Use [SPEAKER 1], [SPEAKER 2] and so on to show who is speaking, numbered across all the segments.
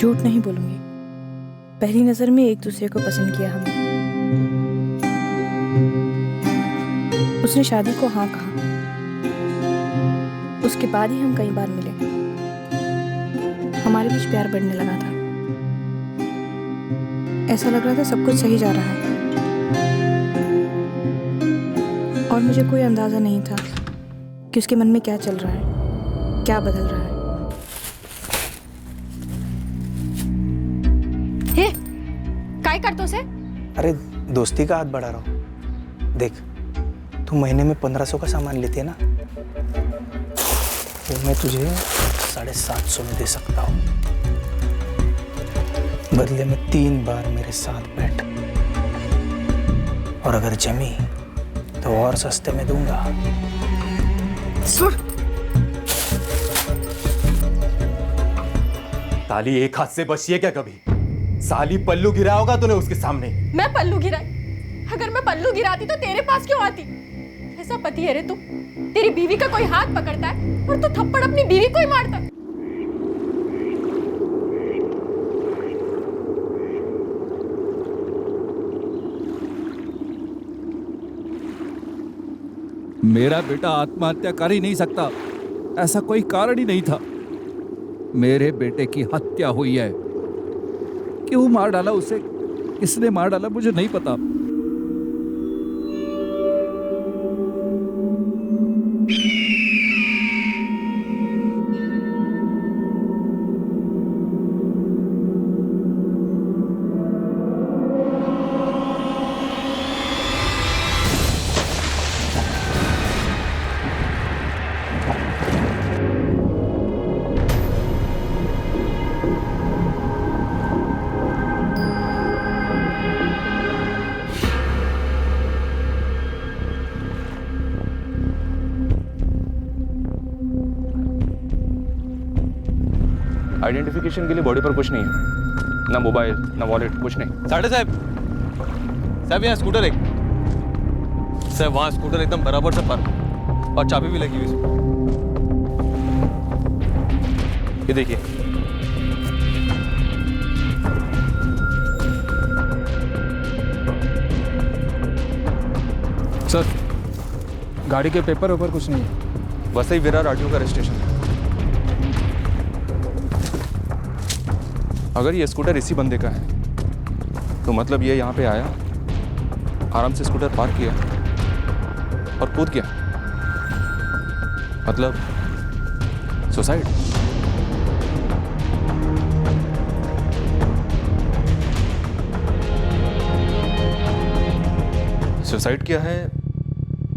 [SPEAKER 1] झूठ नहीं बोलूंगी, पहली नजर में एक दूसरे को पसंद किया हमने। उसने शादी को हाँ कहा, उसके बाद ही हम कई बार मिले। हमारे बीच प्यार बढ़ने लगा था। ऐसा लग रहा था सब कुछ सही जा रहा है, और मुझे कोई अंदाजा नहीं था कि उसके मन में क्या चल रहा है, क्या बदल रहा है।
[SPEAKER 2] हे, काय करतोस हे?
[SPEAKER 3] अरे दोस्ती का हाथ बढ़ा रहा हूँ। देख, तू महीने में 1500 का सामान लेती है ना, वो मैं तुझे 750 में दे सकता हूँ। बदले में 3 बार मेरे साथ बैठ, और अगर जमी तो और सस्ते में दूंगा।
[SPEAKER 4] ताली एक हाथ से बची है क्या कभी? साली पल्लू गिरा होगा तूने उसके सामने।
[SPEAKER 2] मैं पल्लू गिराई? अगर मैं पल्लू गिराती तो तेरे पास क्यों आती? ऐसा पति है रे तू? तेरी बीवी का कोई हाथ पकड़ता है और तू थप्पड़ अपनी बीवी को ही मारता है।
[SPEAKER 5] मेरा बेटा आत्महत्या कर ही नहीं सकता, ऐसा कोई कारण ही नहीं था। मेरे बेटे की हत्या हुई है। क्यों मार डाला उसे, किसने मार डाला मुझे नहीं पता।
[SPEAKER 6] आइडेंटिफिकेशन के लिए बॉडी पर कुछ नहीं है, ना मोबाइल ना वॉलेट, कुछ नहीं।
[SPEAKER 7] साढ़े साहब यहाँ स्कूटर एक सर, वहाँ स्कूटर एकदम बराबर से पार्क और चाबी भी लगी हुई इसमें।
[SPEAKER 6] ये देखिए,
[SPEAKER 3] सर, गाड़ी के पेपर ऊपर कुछ नहीं है।
[SPEAKER 6] वसई विरार आरटीओ का रजिस्ट्रेशन है। अगर ये स्कूटर इसी बंदे का है तो मतलब ये यहाँ पे आया, आराम से स्कूटर पार्क किया और कूद गया, मतलब सुसाइड। सुसाइड किया है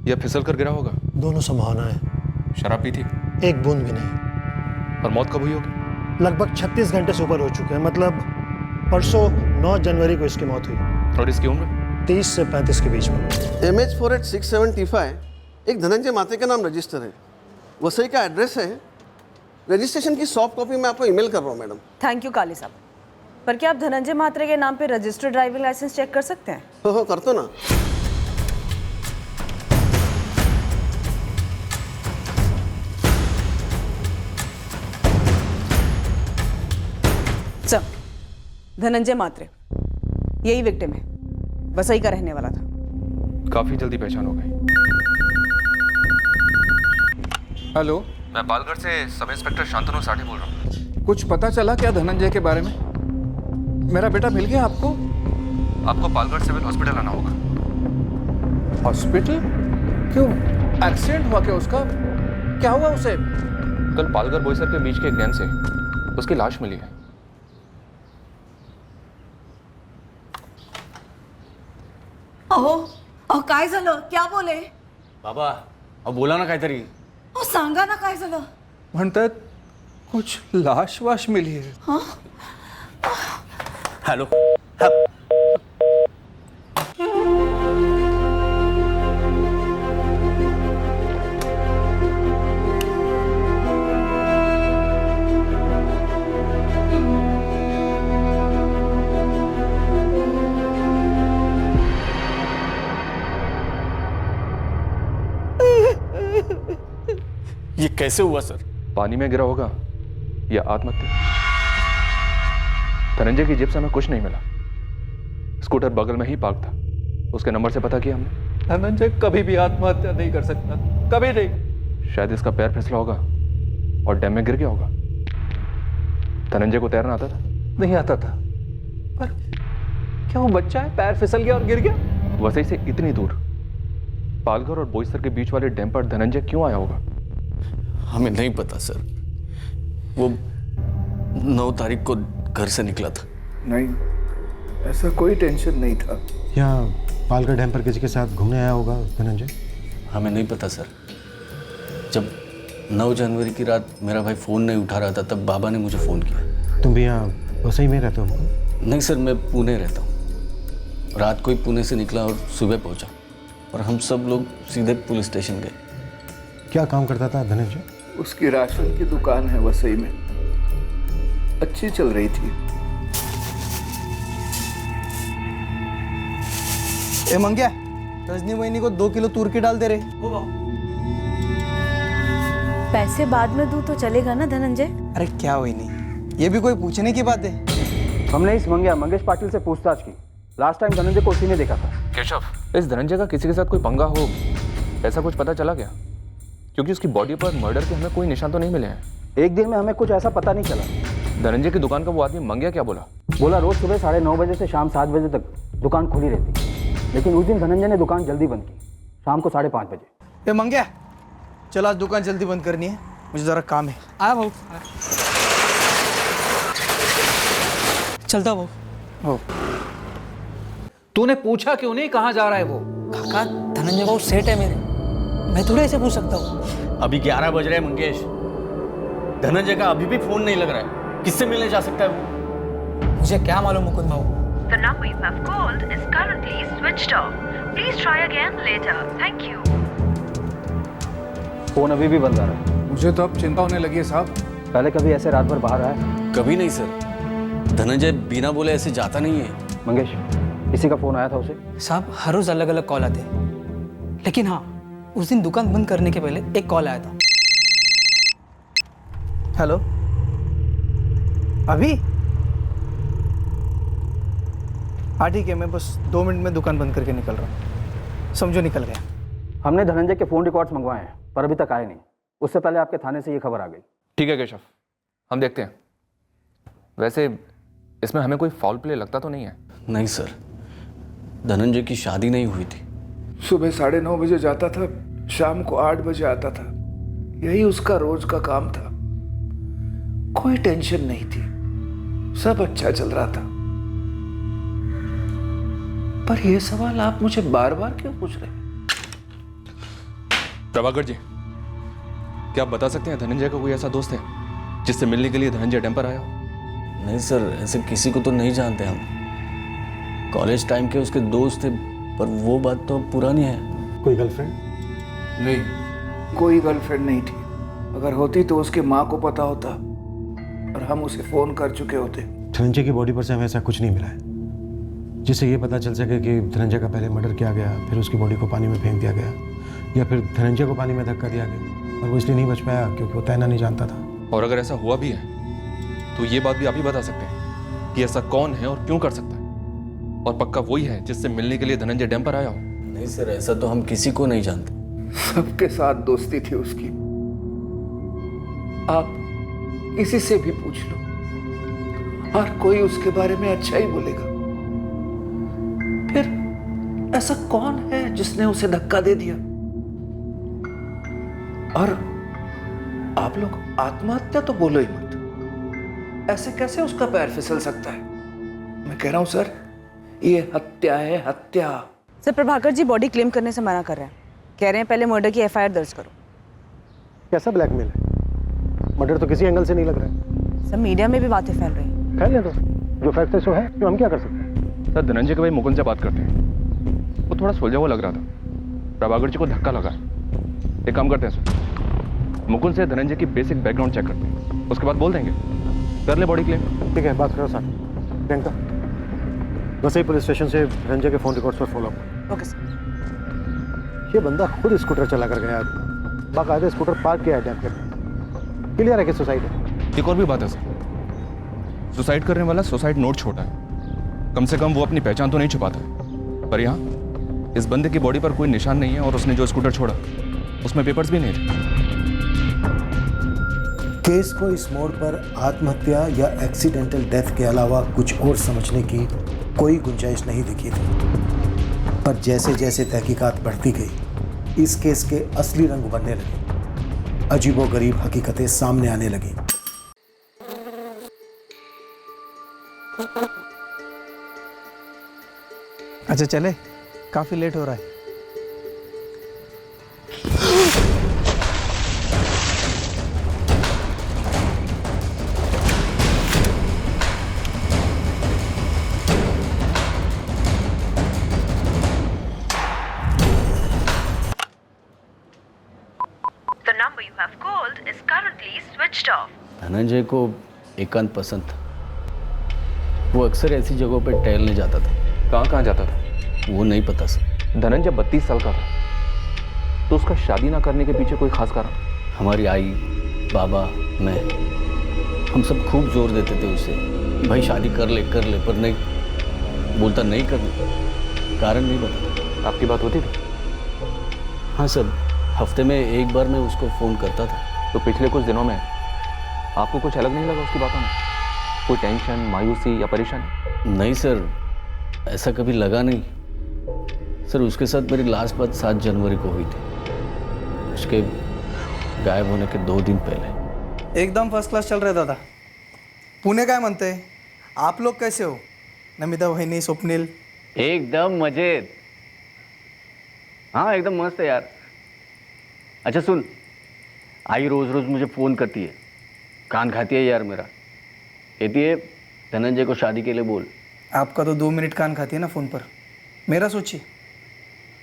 [SPEAKER 6] या फिसल कर गिरा होगा?
[SPEAKER 8] दोनों संभावना है।
[SPEAKER 6] शराब पी थी?
[SPEAKER 8] एक बूंद भी नहीं।
[SPEAKER 6] और मौत कब हुई होगी?
[SPEAKER 8] लगभग 36 घंटे से ऊपर हो चुके हैं, मतलब परसों 9 जनवरी को इसकी मौत हुई।
[SPEAKER 6] और इसकी उम्र?
[SPEAKER 8] 30 से 35 के बीच में।
[SPEAKER 9] MH48675 एक धनंजय मात्रे का नाम रजिस्टर है, वसई का एड्रेस है। रजिस्ट्रेशन की सॉफ्ट कॉपी मैं आपको ईमेल कर रहा हूँ मैडम।
[SPEAKER 10] थैंक यू काली साहब, पर क्या आप धनंजय मात्रे के नाम पे रजिस्टर्ड ड्राइविंग लाइसेंस चेक कर सकते हैं?
[SPEAKER 9] हो कर दो ना।
[SPEAKER 10] सर, धनंजय मात्रे यही विक्टिम है, वसई का रहने वाला था।
[SPEAKER 6] काफी जल्दी पहचान हो गई।
[SPEAKER 3] हेलो,
[SPEAKER 6] मैं पालगढ़ से सब इंस्पेक्टर शांतनु साठे बोल रहा हूँ।
[SPEAKER 3] कुछ पता चला क्या धनंजय के बारे में? मेरा बेटा मिल गया आपको?
[SPEAKER 6] आपको पालगढ़ सिविल हॉस्पिटल आना होगा।
[SPEAKER 3] हॉस्पिटल? क्यों, एक्सीडेंट हुआ क्या उसका? क्या हुआ उसे?
[SPEAKER 6] कल पालगढ़ बोईसर के बीच के एक डैम से उसकी लाश मिली है।
[SPEAKER 11] अहो काय झालं? क्या बोले
[SPEAKER 7] बाबा? अब बोला ना काहीतरी।
[SPEAKER 11] सांगा ना काय झालं?
[SPEAKER 3] म्हणतात कुछ लाश वाश मिली है।
[SPEAKER 11] हाँ?
[SPEAKER 7] हॅलो, ये कैसे हुआ सर?
[SPEAKER 6] पानी में गिरा होगा या आत्महत्या। धनंजय की जेब से हमें कुछ नहीं मिला। स्कूटर बगल में ही पार्क था, उसके नंबर से पता किया हमने।
[SPEAKER 5] धनंजय कभी भी आत्महत्या नहीं कर सकता, कभी नहीं।
[SPEAKER 6] शायद इसका पैर फिसला होगा और डैम में गिर गया होगा। धनंजय को तैरना आता था?
[SPEAKER 5] नहीं आता था। पर क्या वो बच्चा है, पैर फिसल गया और गिर गया?
[SPEAKER 6] वसई से इतनी दूर पालघर और बोईसर के बीच वाले डैम पर धनंजय क्यों आया होगा?
[SPEAKER 9] हमें नहीं पता सर। वो 9 तारीख को घर से निकला था।
[SPEAKER 5] नहीं, ऐसा कोई टेंशन नहीं था।
[SPEAKER 8] यहाँ पालघर डैम पर किसी के साथ घूमने आया होगा धनंजय?
[SPEAKER 9] हमें नहीं पता सर। जब 9 जनवरी की रात मेरा भाई फ़ोन नहीं उठा रहा था तब बाबा ने मुझे फ़ोन किया।
[SPEAKER 8] तुम भी यहाँ वसई में रहते हो?
[SPEAKER 9] नहीं सर, मैं पुणे रहता हूँ। रात को ही पुणे से निकला और सुबह पहुँचा और हम सब लोग सीधे पुलिस स्टेशन गए।
[SPEAKER 8] क्या काम करता था धनंजय?
[SPEAKER 5] उसकी राशन की दुकान है वसई में, अच्छी चल रही थी।
[SPEAKER 3] ए मंग्या, रजनी बहनी को 2 किलो तूर की दाल दे रहे।
[SPEAKER 11] पैसे बाद में दूं तो चलेगा ना धनंजय?
[SPEAKER 3] अरे क्या हुई नहीं, ये भी कोई पूछने की बात है।
[SPEAKER 12] हमने इस मंगेश पाटिल से पूछताछ की। लास्ट टाइम धनंजय को उसी ने देखा था।
[SPEAKER 6] केशव, इस धनंजय का किसी के साथ कोई पंगा हो, ऐसा कुछ पता चला क्या? क्योंकि उसकी बॉडी पर मर्डर के हमें कोई निशान तो नहीं मिले हैं।
[SPEAKER 12] एक दिन में हमें कुछ ऐसा पता नहीं चला।
[SPEAKER 6] धनंजय की दुकान का वो आदमी मंग्या क्या बोला?
[SPEAKER 12] बोला रोज सुबह 9:30 बजे से शाम 7 बजे तक दुकान खुली रहती, लेकिन उस दिन धनंजय ने दुकान जल्दी बंद की, शाम को 5:30 बजे।
[SPEAKER 3] ए मंग्या, चल आज दुकान जल्दी बंद करनी है, मुझे जरा काम है। आया भाऊ। चलता भाऊ। हो।
[SPEAKER 5] तूने पूछा क्यों नहीं कहाँ जा रहा है वो?
[SPEAKER 3] काका, धनंजय भाऊ सेठ है मेरे, मैं थोड़े ऐसे पूछ सकता हूँ।
[SPEAKER 9] अभी 11 बज रहे हैं मंगेश। धनंजय का अभी भी फ़ोन नहीं लग रहा है। किससे मिलने जा सकता है वो?
[SPEAKER 3] मुझे क्या मालूम मुकुंद भाऊ।
[SPEAKER 13] The number you have called is currently switched off. Please try again later. Thank you.
[SPEAKER 12] Phone अभी भी बंद आ रहा है।
[SPEAKER 5] मुझे तो अब चिंता होने लगी है साहब।
[SPEAKER 12] पहले कभी ऐसे रात भर बाहर आया?
[SPEAKER 9] कभी नहीं सर। धनंजय बिना बोले ऐसे जाता नहीं है।
[SPEAKER 12] मंगेश, किसी का फोन आया था उसे?
[SPEAKER 3] साहब हर रोज अलग अलग कॉल आते हैं, लेकिन हाँ उस दिन दुकान बंद करने के पहले एक कॉल आया था। हेलो, अभी? हाँ ठीक है, मैं बस 2 मिनट में दुकान बंद करके निकल रहा हूँ। समझो निकल गया।
[SPEAKER 12] हमने धनंजय के फोन रिकॉर्ड्स मंगवाए हैं पर अभी तक आए नहीं। उससे पहले आपके थाने से ये खबर आ गई।
[SPEAKER 6] ठीक है केशव, हम देखते हैं। वैसे इसमें हमें कोई फाउल प्ले लगता तो नहीं है?
[SPEAKER 9] नहीं सर, धनंजय की शादी नहीं हुई थी।
[SPEAKER 5] सुबह 9:30 बजे जाता था, शाम को 8 बजे आता था। यही उसका रोज का काम था। कोई टेंशन नहीं थी, सब अच्छा चल रहा था। पर यह सवाल आप मुझे बार बार क्यों पूछ रहे हैं?
[SPEAKER 6] प्रभाकर जी, क्या आप बता सकते हैं धनंजय का कोई ऐसा दोस्त है जिससे मिलने के लिए धनंजय डैम पर आया हो?
[SPEAKER 9] नहीं सर, ऐसे किसी को तो नहीं जानते हम। कॉलेज टाइम के उसके दोस्त थे, पर वो बात तो पुरानी है।
[SPEAKER 8] कोई गर्लफ्रेंड?
[SPEAKER 5] नहीं, कोई गर्लफ्रेंड नहीं थी। अगर होती तो उसके माँ को पता होता और हम उसे फोन कर चुके होते।
[SPEAKER 8] धनंजय की बॉडी पर से हमें ऐसा कुछ नहीं मिला है जिससे ये पता चल सके कि धनंजय का पहले मर्डर किया गया, फिर उसकी बॉडी को पानी में फेंक दिया गया, या फिर धनंजय को पानी में धक्का दिया गया और वो इसलिए नहीं बच पाया क्योंकि वो तैरना नहीं जानता था।
[SPEAKER 6] और अगर ऐसा हुआ भी है तो ये बात भी आप ही बता सकते हैं कि ऐसा कौन है और क्यों कर सकता है, और पक्का वही है जिससे मिलने के लिए धनंजय डैम पर आया हो?
[SPEAKER 9] नहीं सर, ऐसा तो हम किसी को नहीं जानते।
[SPEAKER 5] सबके साथ दोस्ती थी उसकी। आप किसी से भी पूछ लो, हर कोई उसके बारे में अच्छा ही बोलेगा। फिर ऐसा कौन है जिसने उसे धक्का दे दिया? और आप लोग आत्महत्या तो बोलो ही मत। ऐसे कैसे उसका पैर फिसल सकता है? मैं कह रहा हूं सर, ये हत्या है, हत्या।
[SPEAKER 10] Sir, Prabhakar ji body claim करने से मना कर रहे हैं। कह रहे हैं पहले मर्डर की FIR दर्ज करो।
[SPEAKER 8] कैसा ब्लैकमेल है? मर्डर तो किसी एंगल से नहीं लग रहा है।
[SPEAKER 10] सर, मीडिया में भी बातें फैल रही हैं।
[SPEAKER 8] फैलने दो, जो फैक्ट है सो है, तो हम क्या कर सकते हैं?
[SPEAKER 6] सर, धनंजय के भाई मुकुंद से बात करते हैं। वो थोड़ा सुलझा हुआ लग रहा था। प्रभाकर जी को धक्का लगा। एक काम करते हैं सर, मुकुंद से धनंजय की बेसिक बैकग्राउंड चेक करते हैं, उसके बाद बोल देंगे। कर ले बॉडी क्लेम।
[SPEAKER 8] ठीक है, बात करो sir. Priyanka, Vasai police station से धनंजय के फोन रिकॉर्ड्स पर फॉलो अप।
[SPEAKER 10] Okay sir.
[SPEAKER 8] ये बंदा खुद स्कूटर चला कर गया, बाकायदा स्कूटर पार्क किया है डैम के। क्लियर है कि सुसाइड है?
[SPEAKER 6] एक और भी बात है सर, सुसाइड करने वाला सुसाइड नोट छोटा है, कम से कम वो अपनी पहचान तो नहीं छुपाता है। पर यहाँ इस बंदे की बॉडी पर कोई निशान नहीं है और उसने जो स्कूटर छोड़ा उसमें पेपर्स भी नहीं थे।
[SPEAKER 8] केस को इस मोड़ पर आत्महत्या या एक्सीडेंटल डेथ के अलावा कुछ और समझने की कोई गुंजाइश नहीं दिखी थी। पर जैसे जैसे तहकीकात बढ़ती गई, इस केस के असली रंग बनने लगे, अजीबोगरीब हकीकतें सामने आने लगी।
[SPEAKER 3] अच्छा चले, काफी लेट हो रहा है।
[SPEAKER 13] The number you have called is currently switched off.
[SPEAKER 9] Dhananjay को एकांत पसंद था। वो अक्सर ऐसी जगहों पर टहलने जाता था।
[SPEAKER 6] कहाँ जाता था
[SPEAKER 9] वो नहीं पता सर।
[SPEAKER 6] धनंजय 32 साल का था, तो उसका शादी ना करने के पीछे कोई खास कारण?
[SPEAKER 9] हमारी आई, बाबा, मैं, हम सब खूब जोर देते थे उसे, भाई शादी कर ले, पर नहीं, बोलता नहीं करना, कारण नहीं बताता।
[SPEAKER 6] आपकी बात होती थी?
[SPEAKER 9] हाँ सर, हफ्ते में एक बार मैं उसको फ़ोन करता था।
[SPEAKER 6] तो पिछले कुछ दिनों में आपको कुछ अलग नहीं लगा उसकी बातों में? कोई टेंशन, मायूसी या परेशानी?
[SPEAKER 9] नहीं सर, ऐसा कभी लगा नहीं सर। उसके साथ मेरी लास्ट बात 7 जनवरी को हुई थी, उसके गायब होने के 2 दिन पहले।
[SPEAKER 3] एकदम फर्स्ट क्लास चल रहा है दादा। पुणे काय म्हणते, आप लोग कैसे हो? नमिता वहिनी, स्वप्निल?
[SPEAKER 12] एकदम मजेत। हाँ एकदम मस्त है यार। अच्छा सुन, आई रोज रोज मुझे फ़ोन करती है, कान खाती है यार मेरा। कहती है धनंजय को शादी के लिए बोल।
[SPEAKER 3] आपका तो 2 मिनट कान खाती है ना फ़ोन पर, मेरा सोचिए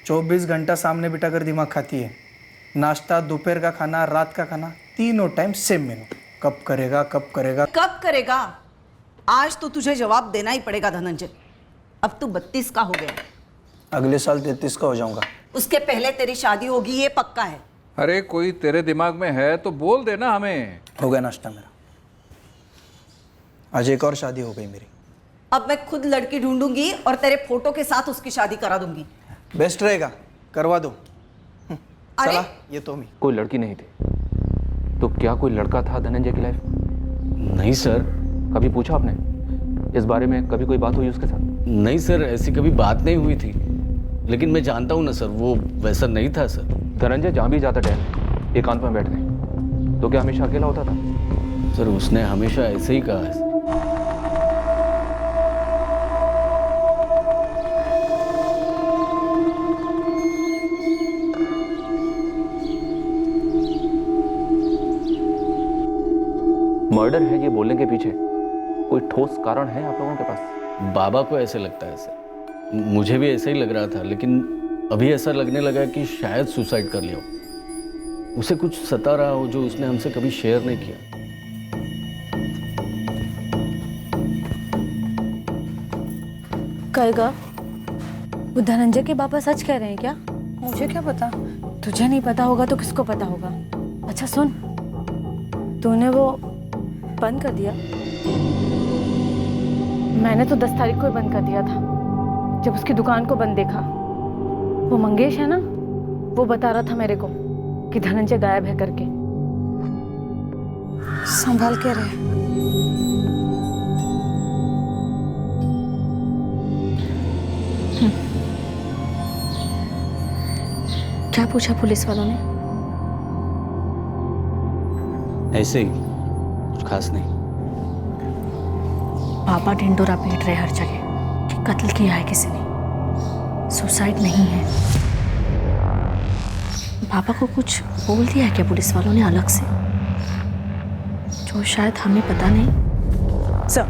[SPEAKER 3] 24 घंटा सामने बिठाकर दिमाग खाती है। नाश्ता, दोपहर का खाना, रात का खाना, तीनों टाइम सेम मेनू। कब करेगा, कब करेगा,
[SPEAKER 10] कब करेगा? आज तो तुझे जवाब देना ही पड़ेगा धनंजय। अब तू 32 का हो गया,
[SPEAKER 3] अगले साल 33 का हो जाऊंगा।
[SPEAKER 10] उसके पहले तेरी शादी होगी, ये पक्का है।
[SPEAKER 5] अरे कोई तेरे दिमाग में है तो बोल देना हमें।
[SPEAKER 3] हो गया नाश्ता मेरा, आज एक और शादी हो गई मेरी।
[SPEAKER 10] अब मैं खुद लड़की ढूंढूंगी और तेरे फोटो के साथ उसकी शादी करा दूंगी।
[SPEAKER 3] बेस्ट रहेगा, करवा दो।
[SPEAKER 10] अरे
[SPEAKER 3] चला, ये तो मैं।
[SPEAKER 6] कोई लड़की नहीं थी, तो क्या कोई लड़का था धनंजय की लाइफ?
[SPEAKER 9] नहीं सर।
[SPEAKER 6] कभी पूछा आपने इस बारे में? कभी कोई बात हुई उसके साथ?
[SPEAKER 9] नहीं सर, ऐसी कभी बात नहीं हुई थी, लेकिन मैं जानता हूँ ना सर, वो वैसा नहीं था सर।
[SPEAKER 6] धनंजय जहाँ भी जाता टहल एकांत में बैठने, तो क्या हमेशा अकेला होता था?
[SPEAKER 9] सर उसने हमेशा ऐसे ही कहा है।
[SPEAKER 6] मर्डर है ये बोलने के पीछे कोई ठोस कारण है आप लोगों के पास?
[SPEAKER 9] बाबा को ऐसे लगता है सर, मुझे भी ऐसा ही लग रहा था, लेकिन अभी ऐसा लगने लगा कि शायद सुसाइड कर लिया हो। उसे कुछ सता रहा हो जो उसने हमसे कभी शेयर नहीं किया।
[SPEAKER 11] कहेगा वो धनंजय के पापा सच कह रहे हैं क्या?
[SPEAKER 1] मुझे क्या पता।
[SPEAKER 11] तुझे नहीं पता होगा तो किसको पता होगा? अच्छा सुन, तूने वो बंद कर दिया? मैंने तो 10 तारीख को ही बंद कर दिया था, जब उसकी दुकान को बंद देखा। वो मंगेश है ना, वो बता रहा था मेरे को कि धनंजय गायब है करके।
[SPEAKER 1] संभाल के रहे।
[SPEAKER 11] क्या पूछा पुलिस वालों ने?
[SPEAKER 9] ऐसे ही, कुछ खास नहीं।
[SPEAKER 11] पापा ढिंडोरा पीट रहे हर जगह कि कत्ल किया है किसी ने, सुसाइड नहीं है। पापा को कुछ बोल दिया है क्या पुलिस वालों ने अलग से, जो शायद हमें पता नहीं?
[SPEAKER 10] सर,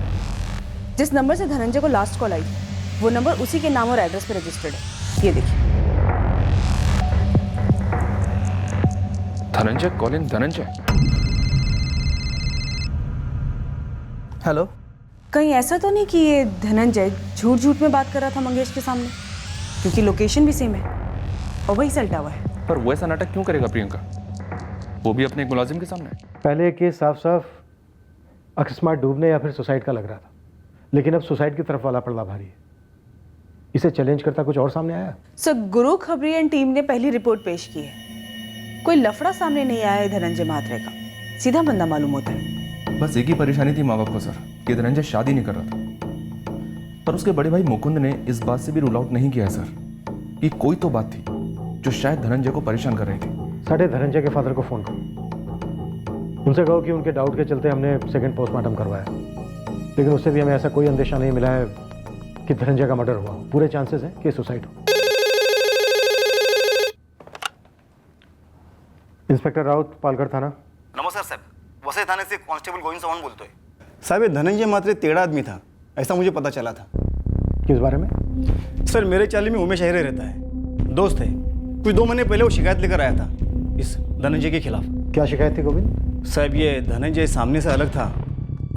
[SPEAKER 10] जिस नंबर से धनंजय को लास्ट कॉल आई वो नंबर उसी के नाम और एड्रेस पे रजिस्टर्ड है। ये देखिए।
[SPEAKER 6] धनंजय कॉलिंग धनंजय।
[SPEAKER 3] हेलो।
[SPEAKER 10] कहीं ऐसा तो नहीं कि ये धनंजय झूठ झूठ में बात कर रहा था मंगेश के सामने? क्योंकि लोकेशन भी सेम है और वही सेल टावर है।
[SPEAKER 6] पर वो ऐसा नाटक क्यों करेगा प्रियंका? वो भी अपने एक मुलाजिम के सामने।
[SPEAKER 8] पहले ये केस साफ साफ अकस्मात डूबने या फिर सुसाइड का लग रहा था, लेकिन अब सुसाइड की तरफ वाला पड़ला भारी है। इसे चैलेंज करता कुछ और सामने आया?
[SPEAKER 10] सर, गुरु खबरियन टीम ने पहली रिपोर्ट पेश की है। कोई लफड़ा सामने नहीं आया है धनंजय महात्रे का, सीधा बंदा मालूम होता है।
[SPEAKER 6] बस एक ही परेशानी थी माँ बाप को सर, कि धनंजय शादी नहीं कर रहा था। पर उसके बड़े भाई मुकुंद ने इस बात से भी रूल आउट नहीं किया है सर कि कोई तो बात थी जो शायद धनंजय को परेशान कर रही थी।
[SPEAKER 8] साढ़े धनंजय के फादर को फोन करो, उनसे कहो कि उनके डाउट के चलते हमने सेकंड पोस्टमार्टम करवाया, लेकिन उससे भी हमें ऐसा कोई अंदेशा नहीं मिला है कि धनंजय का मर्डर हुआ। पूरे चांसेस हैं कि सुसाइड हो। इंस्पेक्टर राउत, पालघर थाना।
[SPEAKER 14] नमस्कार साहब, वसई थाने से कांस्टेबल गोविंद चौहान बोलते हैं। साहब, ये धनंजय महात्रे टेढ़ा आदमी था, ऐसा मुझे पता चला था।
[SPEAKER 8] किस बारे में?
[SPEAKER 14] सर, मेरे चाली में उमेश अहिरे रहता है, दोस्त है। कुछ 2 महीने पहले वो शिकायत लेकर आया था इस धनंजय के खिलाफ।
[SPEAKER 8] क्या शिकायत थी गोविंद?
[SPEAKER 14] साहब, ये धनंजय सामने से अलग था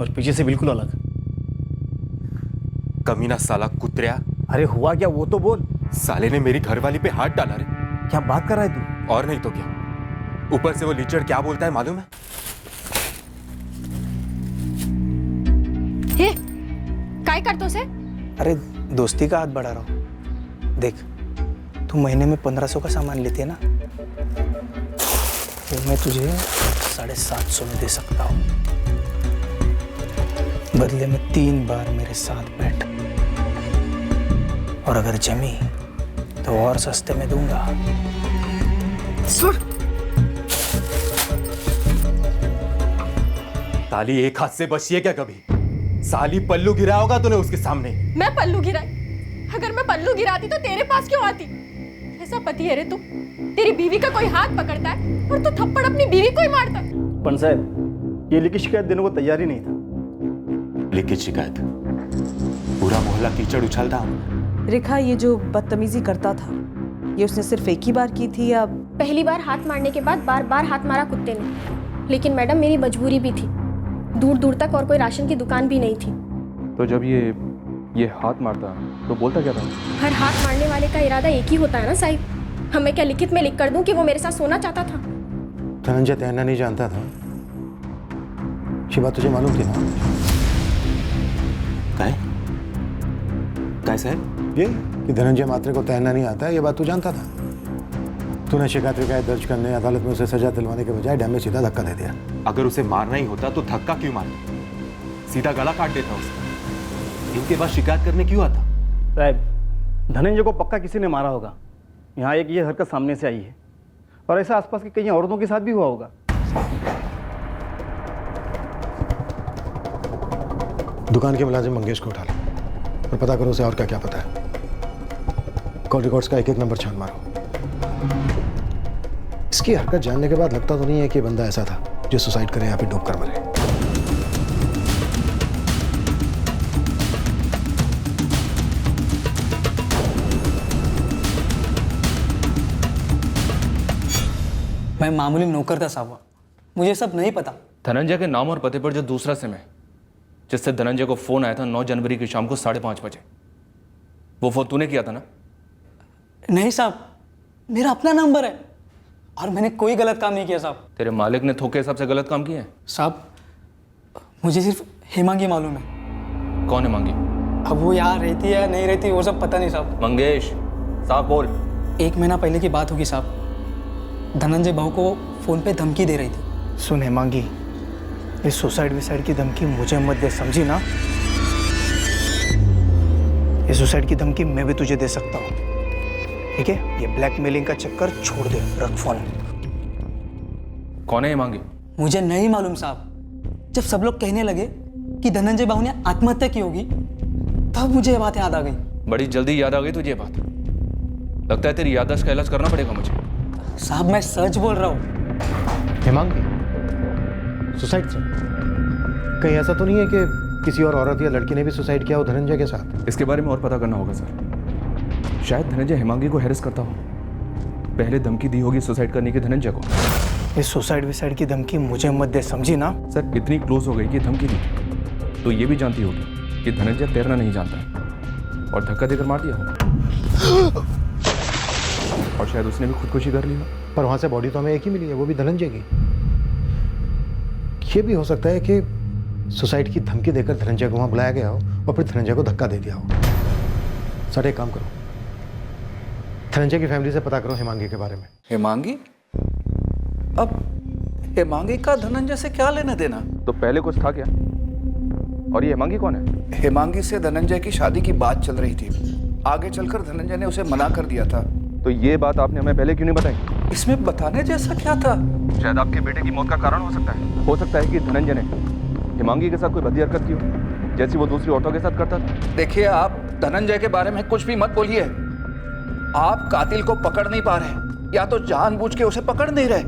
[SPEAKER 14] और पीछे से बिल्कुल अलग।
[SPEAKER 4] कमीना साला कुतरिया।
[SPEAKER 14] अरे हुआ क्या वो तो बोल।
[SPEAKER 4] साले ने मेरी घरवाली पे हाथ डाला रे।
[SPEAKER 14] क्या बात कर रहा है तू?
[SPEAKER 4] और नहीं तो क्या, ऊपर से वो लीचड़ क्या बोलता है मालूम है?
[SPEAKER 2] हे, काय करतो से?
[SPEAKER 3] अरे दोस्ती का हाथ बढ़ा रहा हूँ। देख, तू महीने में 1500 का सामान लेती है ना, वो मैं तुझे 750 में दे सकता हूँ। बदले में 3 बार मेरे साथ बैठ, और अगर जमी तो और सस्ते में दूंगा।
[SPEAKER 4] ताली एक हाथ से बची है क्या कभी? साली पल्लू गिरा होगा तूने उसके सामने।
[SPEAKER 2] मैं पल्लू गिराई? अगर मैं पल्लू गिराती तो तेरे पास क्यों आती? कैसा पति है रे तू? तेरी बीवी का कोई हाथ पकड़ता है और तू थप्पड़ अपनी बीवी को ही मारता है।
[SPEAKER 14] पंच साहब, ये लिखित शिकायत देने को तैयार ही नहीं था।
[SPEAKER 4] लिखित शिकायत? पूरा मोहल्ला कीचड़ उछलता।
[SPEAKER 10] रेखा, ये जो बदतमीजी करता था, ये उसने सिर्फ एक ही बार की थी या?
[SPEAKER 15] पहली बार हाथ मारने के बाद बार बार हाथ मारा कुत्ते ने, लेकिन मैडम मेरी मजबूरी भी थी। दूर दूर तक और कोई राशन की दुकान भी नहीं थी।
[SPEAKER 6] तो जब ये हाथ मारता तो बोलता क्या था?
[SPEAKER 15] हर हाथ मारने वाले का इरादा एक ही होता है ना साहिब। हमें क्या लिखित में लिख कर दूं कि वो मेरे साथ सोना चाहता था?
[SPEAKER 8] धनंजय तैरना नहीं जानता था, ये बात तुझे मालूम थी ना?
[SPEAKER 4] काय साहब?
[SPEAKER 8] ये कि धनंजय महात्रे को तैरना नहीं आता है, ये बात तू जानता था? तूने शिकायत दर्ज करने, अदालत में उसे सजा दिलवाने के बजाय डैम में सीधा धक्का दे दिया।
[SPEAKER 4] अगर उसे मारना ही होता तो धक्का क्यों मारता? सीधा गला काट देता उसका। इनके बाद शिकायत करने क्यों आता?
[SPEAKER 14] साहब, धनंजय को पक्का किसी ने मारा होगा। यहाँ एक ये हरकत सामने से आई है, और ऐसा आसपास की कई औरतों के साथ भी हुआ होगा।
[SPEAKER 8] दुकान के मुलाजिम मंगेश को उठा लो और पता करो उसे और क्या क्या पता है। कॉल रिकॉर्ड्स का एक नंबर छान मारो। इसकी हरकत जानने के बाद लगता तो नहीं है कि बंदा ऐसा था जो सुसाइड करे या फिर डूब कर मरे।
[SPEAKER 16] मैं मामूली नौकर था साहब, मुझे सब नहीं पता।
[SPEAKER 6] धनंजय के नाम और पते पर जो दूसरा सिम है, जिससे धनंजय को फोन आया था 9 जनवरी की शाम को 5:30 बजे, वो फोन तूने किया था ना?
[SPEAKER 16] नहीं साहब, मेरा अपना नंबर है और मैंने कोई गलत काम नहीं किया साहब।
[SPEAKER 6] तेरे मालिक ने थोके हिसाब से गलत काम किया है?
[SPEAKER 16] साहब, मुझे सिर्फ हेमांगी मालूम है।
[SPEAKER 6] कौन है मांगी?
[SPEAKER 16] अब वो यहाँ रहती है नहीं रहती वो सब पता नहीं साहब।
[SPEAKER 6] मंगेश, साफ बोल।
[SPEAKER 16] 1 महीना पहले की बात होगी साहब। धनंजय बहू को फोन पे धमकी दे रही थी।
[SPEAKER 3] सुन हेमांगी, ये सुसाइड विसाइड की धमकी मुझे मत दे, समझी ना? ये सुसाइड की धमकी मैं भी तुझे दे सकता हूँ, ठीक है? ये ब्लैकमेलिंग का चक्कर छोड़ दे, रख फोन।
[SPEAKER 6] कौन है ये मांगी?
[SPEAKER 16] मुझे नहीं मालूम साहब। जब सब लोग कहने लगे कि धनंजय बाबू ने आत्महत्या की होगी, तब मुझे ये बात याद आ गई।
[SPEAKER 6] बड़ी जल्दी याद आ गई तुझे ये बात? लगता है तेरी याददाश्त का इलाज करना पड़ेगा मुझे।
[SPEAKER 16] साहब, मैं सच बोल रहा हूँ।
[SPEAKER 8] हेमांगी सुसाइड से? कहीं ऐसा तो नहीं है कि किसी और औरत या लड़की ने भी सुसाइड किया हो धनंजय के साथ?
[SPEAKER 6] इसके बारे में और पता करना होगा सर। शायद धनंजय हेमांगी को हैरेस करता हो, पहले धमकी दी होगी सुसाइड करने की धनंजय को।
[SPEAKER 3] ये सुसाइड विसाइड की धमकी मुझे मत दे, समझी ना?
[SPEAKER 6] सर, इतनी क्लोज हो गई कि धमकी दी तो ये भी जानती होगी कि धनंजय तैरना नहीं जानता है और धक्का देकर मार दिया हो। और शायद उसने भी खुदकुशी कर ली हो।
[SPEAKER 8] पर वहां से बॉडी तो हमें एक ही मिली है, वो भी धनंजय की। ये भी हो सकता है कि सुसाइड की धमकी देकर धनंजय को वहाँ बुलाया गया हो और फिर धनंजय को धक्का दे दिया हो। सर एक काम करो, धनंजय की फैमिली से पता करो हेमांगी के बारे में।
[SPEAKER 5] हेमांगी? अब हेमांगी का धनंजय से क्या लेना देना?
[SPEAKER 6] तो पहले कुछ था क्या? और ये हेमांगी कौन है?
[SPEAKER 3] हेमांगी से धनंजय की शादी की बात चल रही थी, आगे चलकर धनंजय ने उसे मना कर दिया था।
[SPEAKER 6] तो ये बात आपने हमें पहले क्यों नहीं बताई?
[SPEAKER 5] इसमें बताने जैसा क्या था?
[SPEAKER 6] शायद आपके बेटे की मौत का कारण हो सकता है। हो सकता है कि धनंजय ने हेमांगी के साथ कोई भद्दी हरकत की हो, जैसी वो दूसरी औरतों के साथ करता था।
[SPEAKER 3] देखिए, आप धनंजय के बारे में कुछ भी मत बोलिए। आप कातिल को पकड़ नहीं पा रहे, या तो जानबूझ के उसे पकड़ नहीं रहे,